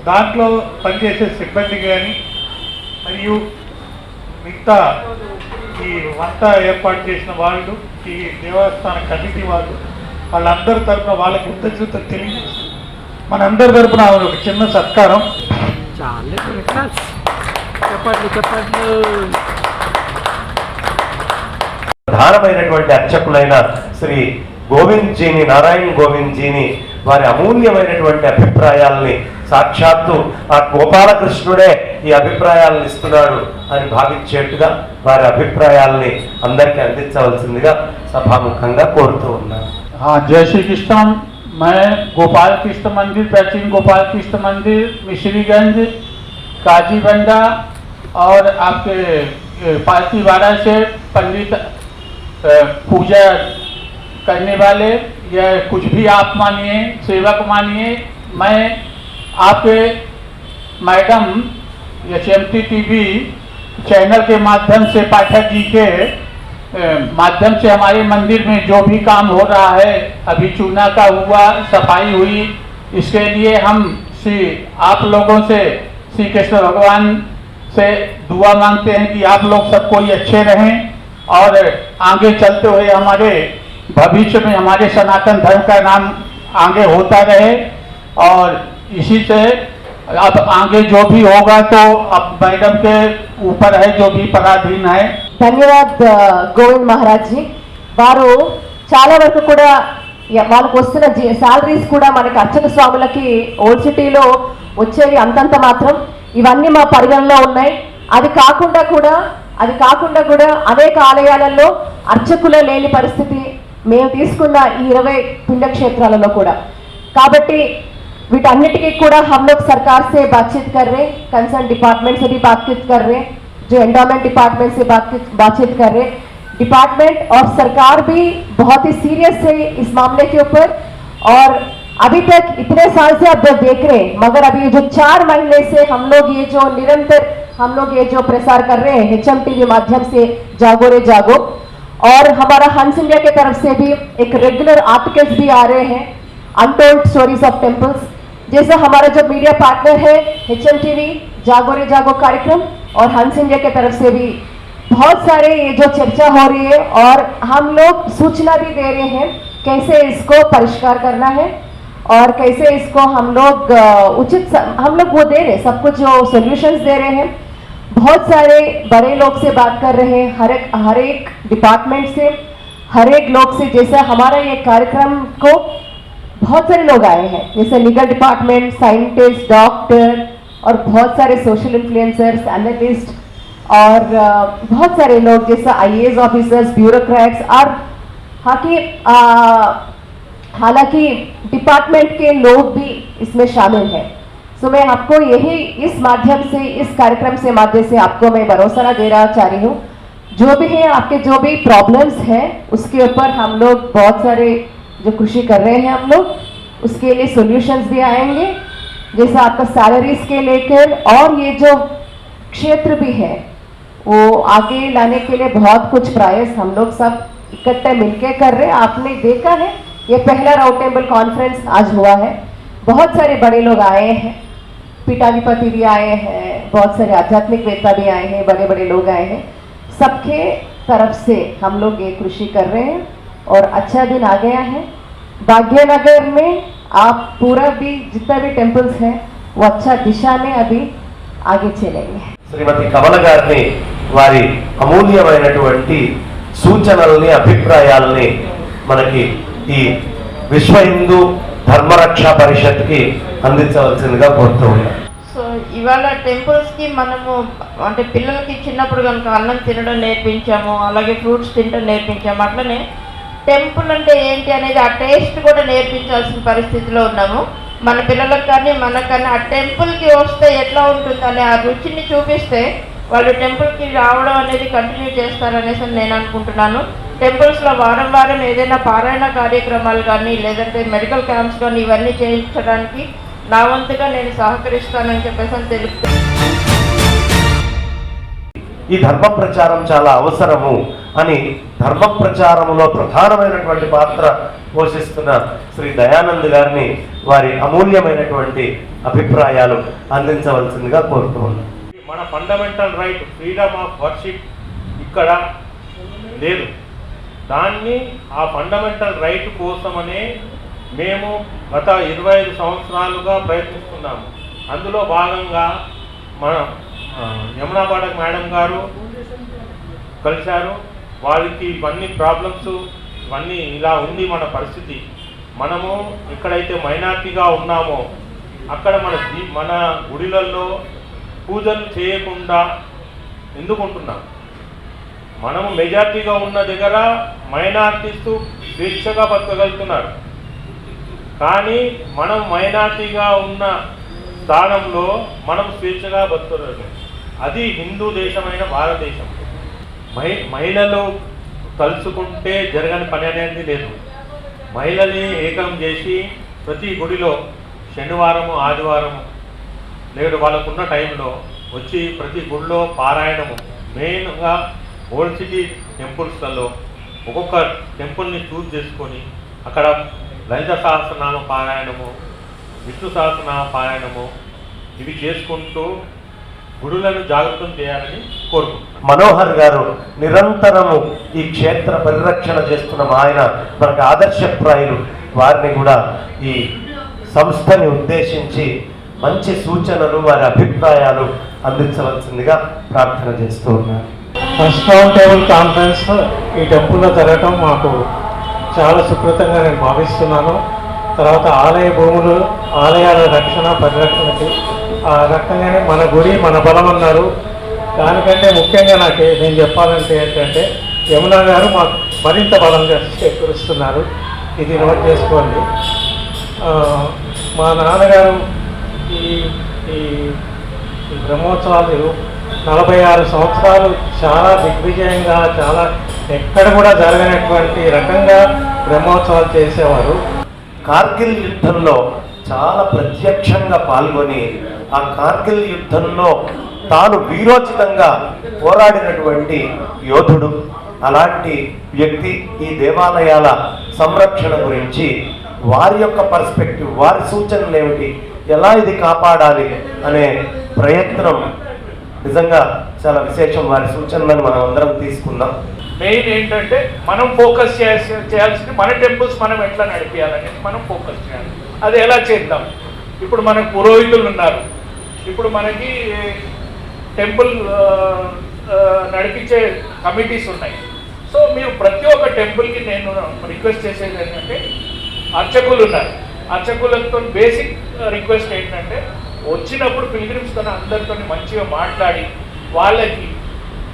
దాంట్లో పనిచేసే సిబ్బంది కానీ మరియు మిగతా ఈ వంట ఏర్పాటు చేసిన వాళ్ళు, ఈ దేవస్థాన కమిటీ వాళ్ళు, వాళ్ళందరి తరఫున వాళ్ళకి కృతజ్ఞతలు తెలియజేసి మనందరి తరఫున ఒక చిన్న సత్కారం. ప్రధానమైనటువంటి అర్చకులైన శ్రీ గోవింద్ జీని, నారాయణ్ గోవింద్ జీని వారి అమూల్యమైనటువంటి అభిప్రాయాల్ని సాక్షాత్తు ఆ గోపాలకృష్ణుడే ఈ అభిప్రాయాలను ఇస్తున్నాడు అని భావించేట్టుగా వారి అభిప్రాయాల్ని అందరికీ అందించవలసిందిగా సభాముఖంగా కోరుతూ ఉన్నాను. जय श्री कृष्ण। मैं गोपाल कृष्ण मंदिर, प्राचीन गोपाल कृष्ण मंदिर, मिश्रीगंज, काजीबंडा और आपके पार्टीवाड़ा से पंडित पूजा करने वाले या कुछ भी आप मानिए, सेवक मानिए, मैं आपके मैडम एचएमटी टीवी चैनल के माध्यम से पाठक जी के माध्यम से हमारे मंदिर में जो भी काम हो रहा है, अभी चूना का हुआ, सफाई हुई, इसके लिए हम आप लोगों से श्री कृष्ण भगवान से दुआ मांगते हैं कि आप लोग सब कोई अच्छे रहें और आगे चलते हुए हमारे भविष्य में हमारे सनातन धर्म का नाम आगे होता रहे। और इसी से अब आगे जो भी होगा तो अब मैडम के ऊपर है, जो भी पराधीन है। ధన్యవాద్ గోవింద్ మహారాజ్ జీ. వారు చాలా వరకు కూడా వాళ్ళకు వస్తున్న శాలరీస్ కూడా మనకి అర్చక స్వాములకి ఓల్డ్ సిటీలో వచ్చేవి అంతంత మాత్రం. ఇవన్నీ మా పరిగణలో ఉన్నాయి. అది కాకుండా కూడా అనేక ఆలయాలలో అర్చకులే లేని పరిస్థితి మేము తీసుకున్న ఈ 20 పుణ్యక్షేత్రాలలో కూడా. కాబట్టి వీటన్నిటికీ కూడా हम लोग सरकार से बातचीत कर रहे, कंसर्न डिपार्टमेंट से भी बातचीत कर रहे, जो एंडोमेंट डिपार्टमेंट से बातचीत कर रहे. डिपार्टमेंट और सरकार भी बहुत ही सीरियस है इस मामले के ऊपर. और अभी तक इतने साल से आप देख रहे हैं, मगर अभी जो 4 महीने से हम लोग ये जो निरंतर ये जो प्रसार कर रहे हैं HMTV माध्यम से जागो रे जागो, और हमारा हंस इंडिया के तरफ से भी एक रेगुलर आर्टिकल्स भी आ रहे हैं, अनटोल्ड स्टोरीज ऑफ टेम्पल्स. जैसा हमारा जो मीडिया पार्टनर है HMTV जागो रे जागो कार्यक्रम और हंस इंडिया के तरफ से भी बहुत सारे ये जो चर्चा हो रही है और हम लोग सूचना भी दे रहे हैं कैसे इसको परिष्कार करना है और कैसे इसको हम लोग हम लोग वो दे रहे सब कुछ जो सॉल्यूशंस दे रहे हैं। बहुत सारे बड़े लोग से बात कर रहे हैं, हर एक डिपार्टमेंट से, हर एक लोग से। जैसे हमारा ये कार्यक्रम को बहुत सारे लोग आए हैं, जैसे लीगल डिपार्टमेंट, साइंटिस्ट, डॉक्टर और बहुत सारे सोशल इन्फ्लुएंसर्स, एनालिस्ट और बहुत सारे लोग जैसे IAS ऑफिसर्स, ब्यूरोक्रेट्स और हालांकि डिपार्टमेंट के लोग भी इसमें शामिल हैं। सो मैं आपको यही इस माध्यम से, इस कार्यक्रम से माध्यम से आपको मैं भरोसा देना चाह रही हूँ, जो भी है आपके जो भी प्रॉब्लम्स हैं उसके ऊपर हम लोग बहुत सारे जो कृषि कर रहे हैं हम लोग उसके लिए सॉल्यूशंस भी आएंगे, जैसे आपका सैलरीज के लेकर और ये जो क्षेत्र भी है वो आगे लाने के लिए बहुत कुछ प्रयास हम लोग सब इकट्ठे मिलके कर रहे हैं। आपने देखा है ये पहला राउंड टेबल कॉन्फ्रेंस आज हुआ है, बहुत सारे बड़े लोग आए हैं, पीठाधिपति भी आए हैं, बहुत सारे आध्यात्मिक वेत्ता भी आए हैं, बड़े बड़े लोग आए हैं। सबके तरफ से हम लोग ये कृषि कर रहे हैं और अच्छा दिन आ गया है। भाग्यनगर में आप पूरा भी जितना भी टेम्पल्स हैं वो अच्छा दिशा में अभी आगे चलेंगे। శ్రీమతి కమల గారిని వారి అమూల్యమైనటువంటి సూచనల్ని, అభిప్రాయాల్ని మనకి ఈ విశ్వ హిందూ ధర్మరక్షా పరిషత్కి అందించవలసిందిగా కోరుతూ ఉన్నాను. సో ఇవాళ టెంపుల్స్కి మనము అంటే పిల్లలకి చిన్నప్పుడు కనుక అన్నం తినడం నేర్పించాము, అలాగే ఫ్రూట్స్ తినడం నేర్పించాము, అట్లనే టెంపుల్ అంటే ఏంటి అనేది ఆ టేస్ట్ కూడా నేర్పించాల్సిన పరిస్థితిలో ఉన్నాము. మన పిల్లలకు కానీ మనకు కానీ ఆ టెంపుల్కి వస్తే ఎట్లా ఉంటుందని ఆ రుచిని చూపిస్తే వాళ్ళు టెంపుల్కి రావడం అనేది కంటిన్యూ చేస్తారనేసి నేను అనుకుంటున్నాను. టెంపుల్స్లో వారం వారం ఏదైనా పారాయణ కార్యక్రమాలు కానీ లేదంటే మెడికల్ క్యాంప్స్ కానీ ఇవన్నీ చేయించడానికి నా వంతుగా నేను సహకరిస్తానని చెప్పేసి తెలుపుతాను. ఈ ధర్మ ప్రచారం చాలా అవసరము అని ధర్మ ప్రచారంలో ప్రధానమైనటువంటి పాత్ర పోషిస్తున్న శ్రీ దయానంద్ గారిని వారి అమూల్యమైనటువంటి అభిప్రాయాలు అందించవలసిందిగా కోరుతూ ఉన్నాను. మన fundamental right freedom of worship ఇక్కడ లేదు. దాన్ని ఆ ఫండమెంటల్ రైట్ కోసమనే మేము గత 25 సంవత్సరాలుగా ప్రయత్నిస్తున్నాము. అందులో భాగంగా మన యమునా పాఠక్ మేడం గారు కలిశారు. వాళ్ళకి ఇవన్నీ ప్రాబ్లమ్స్ ఇవన్నీ ఇలా ఉంది మన పరిస్థితి. మనము ఎక్కడైతే మైనారిటీగా ఉన్నామో అక్కడ మన గుడిలలో పూజలు చేయకుండా ఎందుకుంటున్నాం? మనము మెజారిటీగా ఉన్న దగ్గర మైనారిటీస్ స్వేచ్ఛగా బతకగలుగుతున్నారు. కానీ మనం మైనారిటీగా ఉన్న స్థానంలో మనం స్వేచ్ఛగా బతకలేదు. అది హిందూ దేశమైన భారతదేశం. మహిళలు కలుసుకుంటే జరగని పని అనేది లేదు. మహిళల్ని ఏకం చేసి ప్రతి గుడిలో శనివారము, ఆదివారము నేడు వాళ్ళకున్న టైంలో వచ్చి ప్రతి గుడిలో పారాయణము, మెయిన్గా ఓల్డ్ సిటీ టెంపుల్స్లలో ఒక్కొక్క టెంపుల్ని చూస్ చేసుకొని అక్కడ లలిత సహస్రనామ పారాయణము, విష్ణు సహస్రనామ పారాయణము ఇవి చేసుకుంటూ గుడులను జాగృతం చేయాలని కోరుకుంటున్నాను. మనోహర్ గారు నిరంతరము ఈ క్షేత్ర పరిరక్షణ చేస్తున్న ఆయన మనకు ఆదర్శప్రాయులు. వారిని కూడా ఈ సంస్థని ఉద్దేశించి మంచి సూచనలు, వారి అభిప్రాయాలు అందించవలసిందిగా ప్రార్థన చేస్తూ ఉన్నారు. ఫస్ట్ రౌండ్ టేబుల్ కాన్ఫరెన్స్ ఈ టెంపుల్లో జరగటం మాకు చాలా సుకృతంగా నేను భావిస్తున్నాను. తర్వాత ఆలయ భూములు, ఆలయాల రక్షణ, పరిరక్షణకి ఆ రకంగానే మన గుడి మన బలం అన్నారు. దానికంటే ముఖ్యంగా నేను చెప్పాలంటే ఏంటంటే యమునా గారు మాకు మరింత బలంగా చేకూరుస్తున్నారు. ఇది నోట్ చేసుకోండి. మా నాన్నగారు ఈ బ్రహ్మోత్సవాలు 46 సంవత్సరాలు చాలా దిగ్విజయంగా, చాలా ఎక్కడ కూడా జరగనటువంటి రకంగా బ్రహ్మోత్సవాలు చేసేవారు. కార్గిల్ యుద్ధంలో చాలా ప్రత్యక్షంగా పాల్గొని ఆ కార్గిల్ యుద్ధంలో తాను వీరోచితంగా పోరాడినటువంటి యోధుడు. అలాంటి వ్యక్తి ఈ దేవాలయాల సంరక్షణ గురించి వారి యొక్క పర్స్పెక్టివ్, వారి సూచనలు ఏమిటి, ఎలా ఇది కాపాడాలి అనే ప్రయత్నం నిజంగా చాలా విశేషం. వారి సూచనలను మనం అందరం తీసుకుందాం. మెయిన్ ఏంటంటే మనం ఫోకస్ చేయాల్సింది మన టెంపుల్స్ మనం ఎట్లా నడిపించాలనేది మనం ఫోకస్ చేయాలి. అది ఎలా చేద్దాం? ఇప్పుడు మనకు పురోహితులు ఉన్నారు, ఇప్పుడు మనకి టెంపుల్ నడిపించే కమిటీస్ ఉన్నాయి. సో మీరు ప్రతి ఒక్క టెంపుల్కి నేను రిక్వెస్ట్ చేసేది ఏంటంటే, అర్చకులు ఉన్నారు, అర్చకులతో బేసిక్ రిక్వెస్ట్ ఏంటంటే వచ్చినప్పుడు పిల్గ్రిమ్స్తో అందరితో మంచిగా మాట్లాడి వాళ్ళకి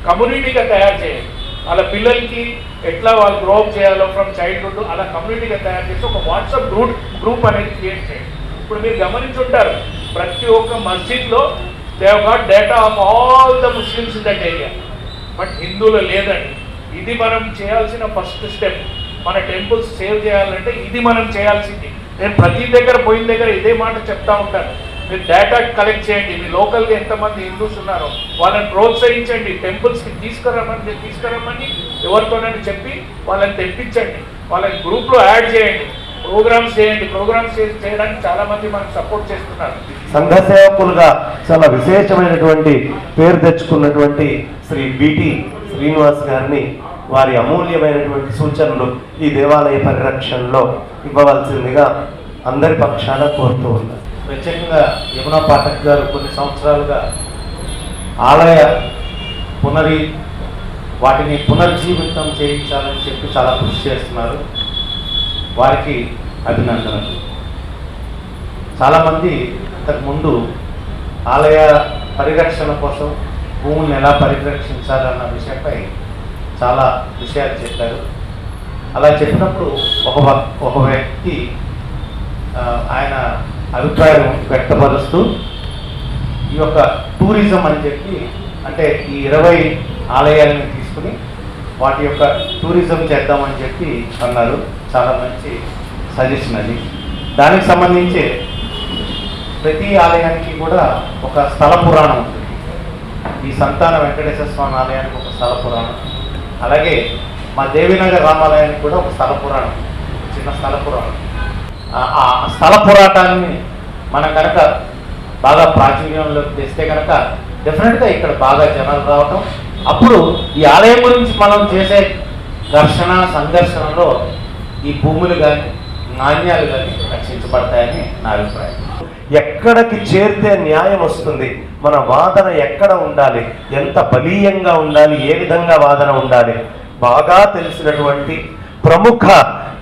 కమ్యూనిటీగా తయారు చేయాలి. వాళ్ళ పిల్లలకి ఎట్లా వాళ్ళు గ్రోఅప్ చేయాలో ఫ్రమ్ చైల్డ్హుడ్ అలా కమ్యూనిటీగా తయారు చేసి ఒక వాట్సాప్ గ్రూప్ అనేది క్రియేట్ చేయండి. ఇప్పుడు మీరు గమనించుంటారు, ప్రతి ఒక్క మస్జిద్లో they have got data of all the Muslims in that area, but హిందువులో లేదండి. ఇది మనం చేయాల్సిన ఫస్ట్ స్టెప్. మన టెంపుల్స్ సేవ్ చేయాలంటే ఇది మనం చేయాల్సింది. నేను ప్రతి దగ్గర పోయిన దగ్గర ఇదే మాట చెప్తా ఉంటాను, మీరు డేటా కలెక్ట్ చేయండి. మీ లోకల్గా ఎంతమంది హిందూస్ ఉన్నారో వాళ్ళని ప్రోత్సహించండి, టెంపుల్స్కి తీసుకురమ్మని ఎవరితోనని చెప్పి వాళ్ళని తెప్పించండి, వాళ్ళని గ్రూప్లో యాడ్ చేయండి, ప్రోగ్రామ్స్ చేయండి. ప్రోగ్రామ్స్ చేయడానికి చాలా మంది మనకు సపోర్ట్ చేస్తున్నారు. సంఘ సేవకులుగా చాలా విశేషమైనటువంటి పేరు తెచ్చుకున్నటువంటి శ్రీ బిటి శ్రీనివాస్ గారిని వారి అమూల్యమైనటువంటి సూచనలు ఈ దేవాలయ పరిరక్షణలో ఇవ్వవలసిందిగా అందరి పక్షాన కోరుతూ ఉన్నారు. ప్రత్యేకంగా యమునా పాఠక్ గారు కొన్ని సంవత్సరాలుగా ఆలయ వాటిని పునర్జీవితం చేయించాలని చెప్పి చాలా కృషి చేస్తున్నారు. వారికి అభినందనలు. చాలామంది ఇంతకుముందు ఆలయ పరిరక్షణ కోసం భూములను ఎలా పరిరక్షించాలన్న విషయంపై చాలా విషయాలు చెప్పారు. అలా చెప్పినప్పుడు ఒక వ్యక్తి ఆయన అభిప్రాయం వ్యక్తపరుస్తూ ఈ యొక్క టూరిజం అని చెప్పి, అంటే ఈ 20 ఆలయాలను తీసుకుని వాటి యొక్క టూరిజం చేద్దామని చెప్పి అన్నారు. చాలా మంచి సజెషన్ అది. దానికి సంబంధించి ప్రతి ఆలయానికి కూడా ఒక స్థల పురాణం ఉంటుంది. ఈ సంతాన వెంకటేశ్వర స్వామి ఆలయానికి ఒక స్థల పురాణం, అలాగే మా దేవినగర్ రామాలయానికి కూడా ఒక స్థల పురాణం, చిన్న స్థల పురాణం. ఆ స్థల పోరాటాన్ని మనం కనుక బాగా ప్రాచుర్యంలోకి తెస్తే కనుక డెఫినెట్గా ఇక్కడ బాగా జనాలు రావటం, అప్పుడు ఈ ఆలయం గురించి మనం చేసే సంఘర్షణలో ఈ భూములు కానీ నాణ్యాలు కానీ రక్షించబడతాయని నా అభిప్రాయం. ఎక్కడికి చేరితే న్యాయం వస్తుంది, మన వాదన ఎక్కడ ఉండాలి, ఎంత బలీయంగా ఉండాలి, ఏ విధంగా వాదన ఉండాలి, బాగా తెలిసినటువంటి ప్రముఖ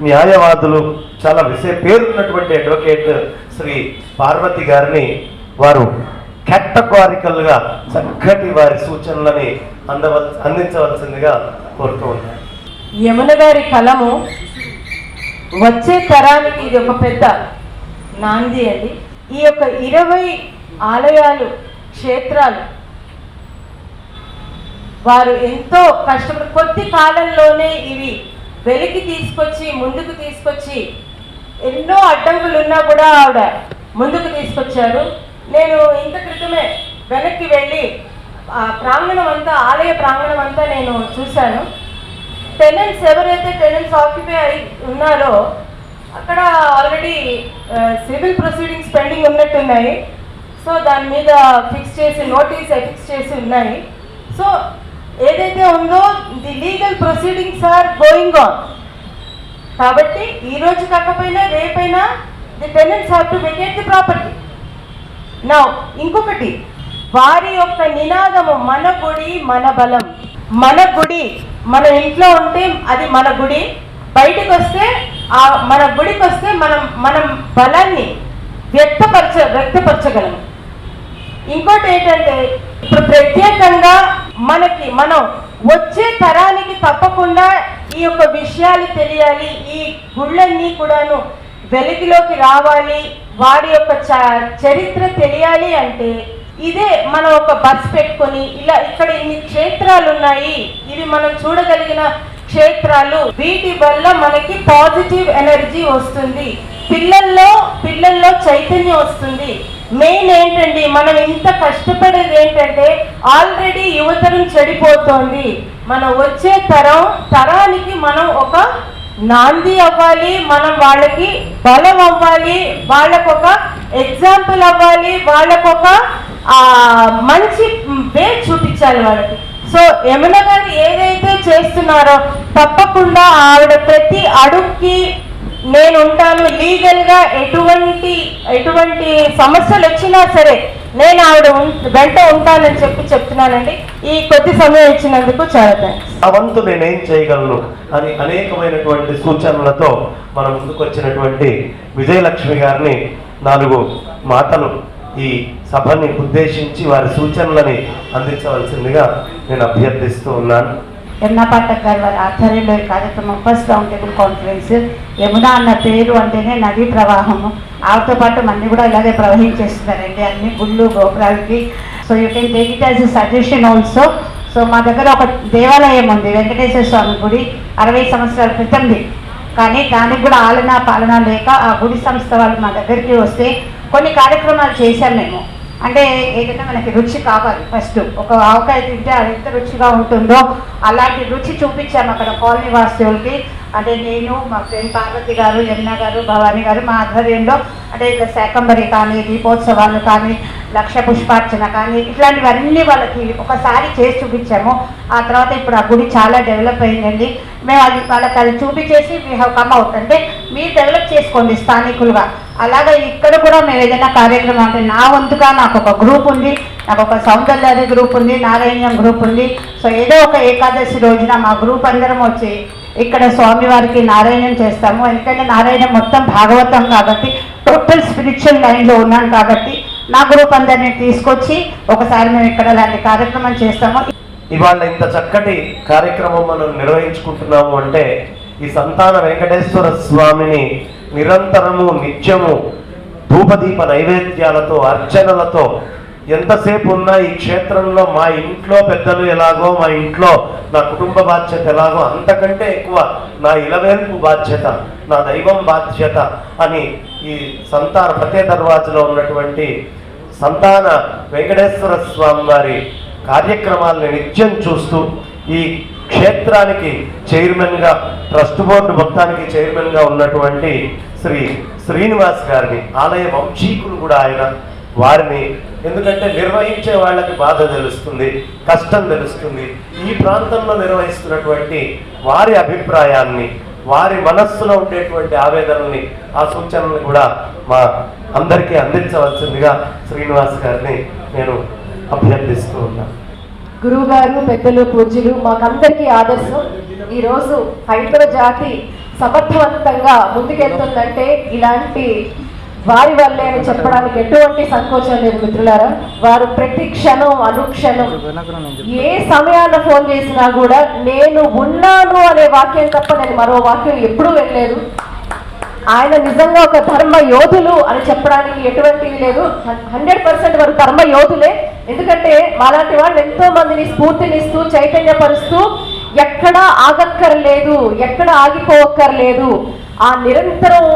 న్యాయవాదులు, చాలా పేరున్నటువంటి అడ్వకేట్ శ్రీ పార్వతి గారిని వారు కేటగారికల్గా చక్కటి వారి సూచనలని అందించవలసిందిగా కోరుతూ ఉన్నారు. యమున గారి కలము వచ్చే తరానికి ఇది ఒక పెద్ద నాంది అండి. ఈ యొక్క 20 ఆలయాలు, క్షేత్రాలు వారు ఎంతో కష్టపడి కొద్ది కాలంలోనే ఇవి వెలికి తీసుకొచ్చి ముందుకు తీసుకొచ్చి, ఎన్నో అడ్డంకులు ఉన్నా కూడా ఆవిడ ముందుకు తీసుకొచ్చారు. నేను ఇంత క్రితమే వెనక్కి వెళ్ళి ఆ ప్రాంగణం అంతా, ఆలయ ప్రాంగణం అంతా నేను చూశాను. టెనెంట్స్ ఎవరైతే ఆక్యుపై అయి ఉన్నారో అక్కడ ఆల్రెడీ సివిల్ ప్రొసీడింగ్స్ పెండింగ్ ఉన్నట్టున్నాయి. సో దాని మీద నోటీస్ ఫిక్స్ చేసి ఉన్నాయి. సో ఏదైతే ఉందో the legal proceedings are going on. కాబట్టి ఈ రోజు కాకపోయినా రేపైనా the tenants have to vacate the property. Now ఇంకొకటి, వారి యొక్క నినాదము మన గుడి మన బలం. మన గుడి మన ఇంట్లో ఉంటే అది మన గుడి, బయటకు వస్తే మన గుడికి వస్తే మనం బలాన్ని వ్యక్తపరచగలము. ఇంకోటి ఏంటంటే, ఇప్పుడు ప్రత్యేకంగా మనం వచ్చే తరానికి తప్పకుండా ఈ యొక్క విషయాలు తెలియాలి, ఈ గుళ్ళన్నీ కూడాను వెలుగులోకి రావాలి, వారి యొక్క చరిత్ర తెలియాలి అంటే ఇదే మనం ఒక బస్ పెట్టుకొని ఇలా ఇక్కడ ఇన్ని క్షేత్రాలు ఉన్నాయి, ఇవి మనం చూడగలిగిన క్షేత్రాలు, వీటి వల్ల మనకి పాజిటివ్ ఎనర్జీ వస్తుంది, పిల్లల్లో చైతన్యం వస్తుంది. మెయిన్ ఏంటండి, మనం ఇంత కష్టపడేది ఏంటంటే ఆల్రెడీ యువతరం చెడిపోతోంది. మనం వచ్చే తరానికి మనం ఒక నాంది అవ్వాలి, మనం వాళ్ళకి బలం అవ్వాలి, వాళ్ళకొక ఎగ్జాంపుల్ అవ్వాలి, వాళ్ళకొక మంచి వే చూపించాలి వాళ్ళకి. సో యమున గారు ఏదైతే చేస్తున్నారో తప్పకుండా ఆవిడ ప్రతి అడుగుకి నేను ఉంటాను, లీగల్గా ఎటువంటి సమస్యలు వచ్చినా సరే నేను ఆవిడ వెంట ఉంటానని చెప్తున్నానండి. ఈ కొద్ది సమయం ఇచ్చినందుకు చాలా థ్యాంక్స్. ఆ వంతు నేనేం చేయగలను అని అనేకమైనటువంటి సూచనలతో మన ముందుకు వచ్చినటువంటి విజయలక్ష్మి గారిని 4 మాటలు ఈ సభని ఉద్దేశించి వారి సూచనలని అందించవలసిందిగా నేను అభ్యర్థిస్తూ ఉన్నాను. యమునా పాఠక్ గారి వారి ఆధ్వర్యంలో ఈ కార్యక్రమం first round table conference. Yamuna అన్న పేరు అంటేనే నదీ ప్రవాహము, ఆవిడతో పాటు అన్ని కూడా ఇలాగే ప్రవహించేస్తున్నారండి అన్ని గుళ్ళు గోపురాలకి. So you can take it as a suggestion also. So మా దగ్గర ఒక దేవాలయం ఉంది, వెంకటేశ్వర స్వామి గుడి, 60 సంవత్సరాల క్రితంది. కానీ దానికి కూడా పాలన లేక ఆ గుడి సంస్థ వాళ్ళు మా దగ్గరికి వస్తే కొన్ని కార్యక్రమాలు చేశాం మేము. అంటే ఏదైనా మనకి రుచి కావాలి, ఫస్ట్ ఒక ఆవకాయ తింటే అది ఎంత రుచిగా ఉంటుందో అలాంటి రుచి చూపించాము అక్కడ కాలనీ వాసులకి. అంటే నేను, మా ఫ్రెండ్ పార్వతి గారు, యమున గారు, భవానీ గారు మా ఆధ్వర్యంలో అంటే ఇట్లా శాకంబరి కానీ, దీపోత్సవాలు కానీ, లక్ష పుష్పార్చన కానీ ఇట్లాంటివన్నీ వాళ్ళకి ఒకసారి చేసి చూపించాము. ఆ తర్వాత ఇప్పుడు ఆ గుడి చాలా డెవలప్ అయిందండి. మేము వాళ్ళకి అది చూపించేసి వీ హ్యావ్ కమ్ అవుట్, అంటే మీరు డెవలప్ చేసుకోండి స్థానికులుగా. అలాగే ఇక్కడ కూడా మేము ఏదైనా కార్యక్రమం అంటే నా వంతుగా నాకు ఒక గ్రూప్ ఉంది, నాకు ఒక సౌందర్య గ్రూప్ ఉంది, నారాయణ్యం గ్రూప్ ఉంది. సో ఏదో ఒక ఏకాదశి రోజున మా గ్రూప్ అందరం వచ్చి ఇక్కడ స్వామివారికి నారాయణం చేస్తాము. ఎందుకంటే నారాయణం మొత్తం భాగవతం కాబట్టి టోటల్ స్పిరిచువల్ లైన్లో ఉన్నాను కాబట్టి నా గ్రూప్ అందరినీ తీసుకొచ్చి ఒకసారి మేము ఇక్కడ అలాంటి కార్యక్రమం చేస్తాము. ఇవాళ ఇంత చక్కటి కార్యక్రమం మనం నిర్వహించుకుంటున్నాము అంటే ఈ సంతాన వెంకటేశ్వర స్వామిని నిరంతరము నిత్యము ధూపదీప నైవేద్యాలతో అర్చనలతో ఎంతసేపు ఉన్నా ఈ క్షేత్రంలో మా ఇంట్లో పెద్దలు ఎలాగో, మా ఇంట్లో నా కుటుంబ బాధ్యత ఎలాగో, అంతకంటే ఎక్కువ నా ఇలవేల్పు బాధ్యత, నా దైవం బాధ్యత అని ఈ సంతాన ప్రత్యేక దర్వాజలో ఉన్నటువంటి సంతాన వెంకటేశ్వర స్వామి వారి కార్యక్రమాలను నిత్యం చూస్తూ ఈ క్షేత్రానికి చైర్మన్గా, ట్రస్ట్ బోర్డు మొత్తానికి చైర్మన్గా ఉన్నటువంటి శ్రీ శ్రీనివాస్ గారిని, ఆలయ వంశీకులు కూడా ఆయన, వారిని ఎందుకంటే నిర్వహించే వాళ్ళకి బాధ తెలుస్తుంది, కష్టం తెలుస్తుంది. ఈ ప్రాంతంలో నిర్వహిస్తున్నటువంటి వారి అభిప్రాయాన్ని, వారి మనస్సులో ఉండేటువంటి ఆవేదనల్ని, ఆ సూచనల్ని కూడా మా అందరికీ అందించవలసిందిగా శ్రీనివాస్ గారిని నేను అభ్యర్థిస్తూ ఉన్నాను. గురువు గారు, పెద్దలు, పూజ్యులు మాకందరికీ ఆదర్శం. ఈరోజు హైందవ జాతి సమర్థవంతంగా ముందుకెళ్తుందంటే ఇలాంటి వారి వల్లే అని చెప్పడానికి ఎటువంటి సంకోచం లేదు మిత్రులారా. వారు ప్రతి క్షణం అనుక్షణం ఏ సమయాన ఫోన్ చేసినా కూడా నేను ఉన్నాను అనే వాక్యం తప్ప నేను మరో వాక్యం ఎప్పుడూ వెళ్ళలేదు. ఆయన నిజంగా ఒక ధర్మ యోధులు అని చెప్పడానికి ఎటువంటివి లేదు. 100% వారు ధర్మ యోధులే. ఎందుకంటే మాలాంటి వాళ్ళు ఎంతో మందిని స్ఫూర్తినిస్తూ చైతన్యపరుస్తూ ఎక్కడ ఆగక్కర్లేదు, ఎక్కడ ఆగిపోవక్కర్లేదు. ఆ నిరంతరం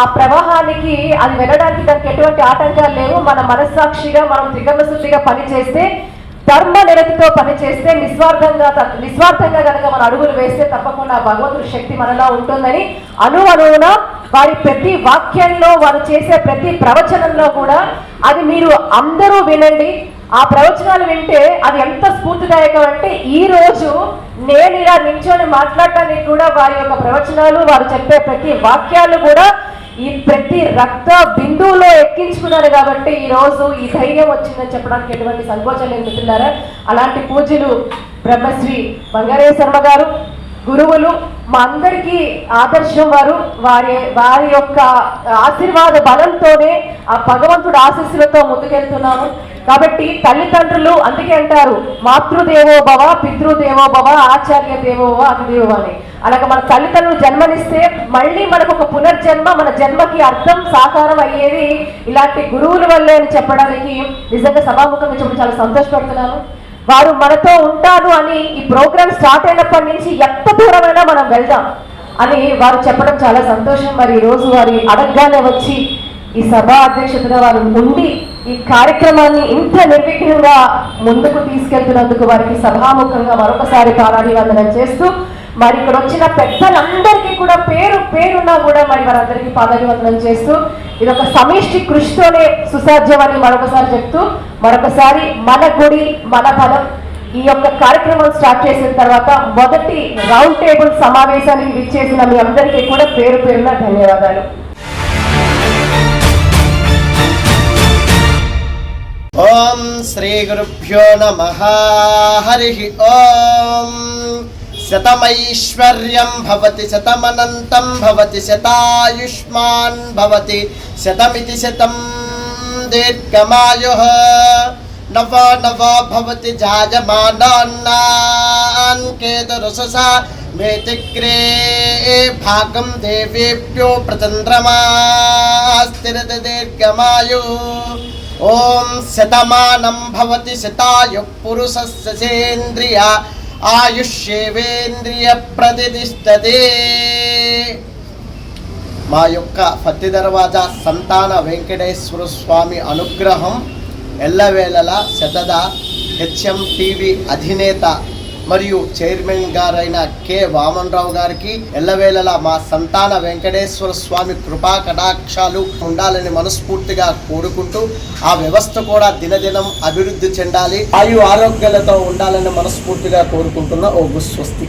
ఆ ప్రవాహానికి అది వెళ్ళడానికి దానికి ఎటువంటి ఆటంకాలు లేవు. మన మనస్సాక్షిగా మనం త్రికరణశుద్ధిగా పనిచేస్తే, ధర్మ నిరతితో పనిచేస్తే, నిస్వార్థంగా కనుక మన అడుగులు వేస్తే తప్పకుండా భగవంతుడి శక్తి మనలో ఉంటుందని అణువున వారి ప్రతి వాక్యంలో, వారు చేసే ప్రతి ప్రవచనంలో కూడా అది మీరు అందరూ వినండి. ఆ ప్రవచనాలు వింటే అది ఎంత స్ఫూర్తిదాయకం అంటే ఈ రోజు నేను ఇలా నిల్చొని మాట్లాడటానికి కూడా వారి యొక్క ప్రవచనాలు, వారు చెప్పే ప్రతి వాక్యాలు కూడా ఈ ప్రతి రక్త బిందువులో ఎక్కించుకున్నారు. కాబట్టి ఈ రోజు ఈ ధైర్యం వచ్చిందని చెప్పడానికి ఎటువంటి సంకోచం లేదు మిత్రులారా. అలాంటి పూజ్యులు బ్రహ్మశ్రీ బంగారయ్య శర్మ గారు, గురువులు, మా అందరికీ ఆదర్శం. వారి యొక్క ఆశీర్వాద బలంతోనే ఆ భగవంతుడు ఆశీస్సులతో ముందుకెళ్తున్నాము. కాబట్టి తల్లిదండ్రులు అందుకే అంటారు మాతృదేవో భవ, పితృదేవో భవ, ఆచార్య దేవోవ, అతిదేవో అని. అలాగే మన తల్లిదండ్రులు జన్మనిస్తే మళ్ళీ మనకు ఒక పునర్జన్మ, మన జన్మకి అర్థం సాకారం అయ్యేది ఇలాంటి గురువుల వల్లే అని చెప్పడానికి నిజంగా సభాముఖంగా చెప్పి చాలా సంతోషపడుతున్నాను. వారు మనతో ఉంటారు అని ఈ ప్రోగ్రామ్ స్టార్ట్ అయినప్పటి నుంచి ఎంత దూరమైనా మనం వెళ్దాం అని వారు చెప్పడం చాలా సంతోషం. మరి ఈరోజు వారి అడగగానే వచ్చి ఈ సభా అధ్యక్షతగా వారు ఉండి ఈ కార్యక్రమాన్ని ఇంత నిర్విఘ్నంగా ముందుకు తీసుకెళ్తున్నందుకు వారికి సభాముఖంగా మరొకసారి పారాభివందనం చేస్తూ మరి ఇక్కడ వచ్చిన పెద్దలందరికీ కూడా పేరు పేరున్నా కూడా మరి వారందరికీ పాదాభివందనం చేస్తూ ఇది ఒక సమిష్టి కృషితోనే సుసాధ్యం అని మరొకసారి చెప్తూ మరొకసారి మన గుడి మన బలం ఈ యొక్క కార్యక్రమం స్టార్ట్ చేసిన తర్వాత మొదటి రౌండ్ టేబుల్ సమావేశానికి విచ్చేసిన మీ అందరికీ కూడా పేరు పేరున ధన్యవాదాలు. ఓం శ్రీ గురుభ్యో నమః. హరి ఓం. శతమైశ్వర్యం భవతి శతమనంతం భవతి శతాయుష్మాన్ భవతి శతమితి శతం దీర్ఘమాయుః. నవ నవ భవతి జాయమానాన్నాన్ కేతురుససా మేతిగ్రే భాగం దేవేభ్యో ప్రచంద్రమాస్తిరతి దీర్ఘమాయు. ఓం శతమానం భవతి శతాయు పురుషస్య సేంద్రియ ఆయుష్యేవేంద్రియ ప్రతిష్టతే. మా యొక్క ఫత్తి దర్వాజా సంతాన వెంకటేశ్వర స్వామి అనుగ్రహం ఎల్లవేళలా శతదా హెచ్ఎం టీవీ అధినేత మరియు చైర్మన్ గారైన కె వామన్రావు గారికి ఎల్లవేళలా మా సంతాన వెంకటేశ్వర స్వామి కృపా కటాక్షాలు ఉండాలని మనస్ఫూర్తిగా కోరుకుంటూ ఆ వ్యవస్థ కూడా దినదినం అభివృద్ధి చెందాలి, ఆయు ఆరోగ్యాలతో ఉండాలని మనస్ఫూర్తిగా కోరుకుంటున్న ఓ స్వస్తి.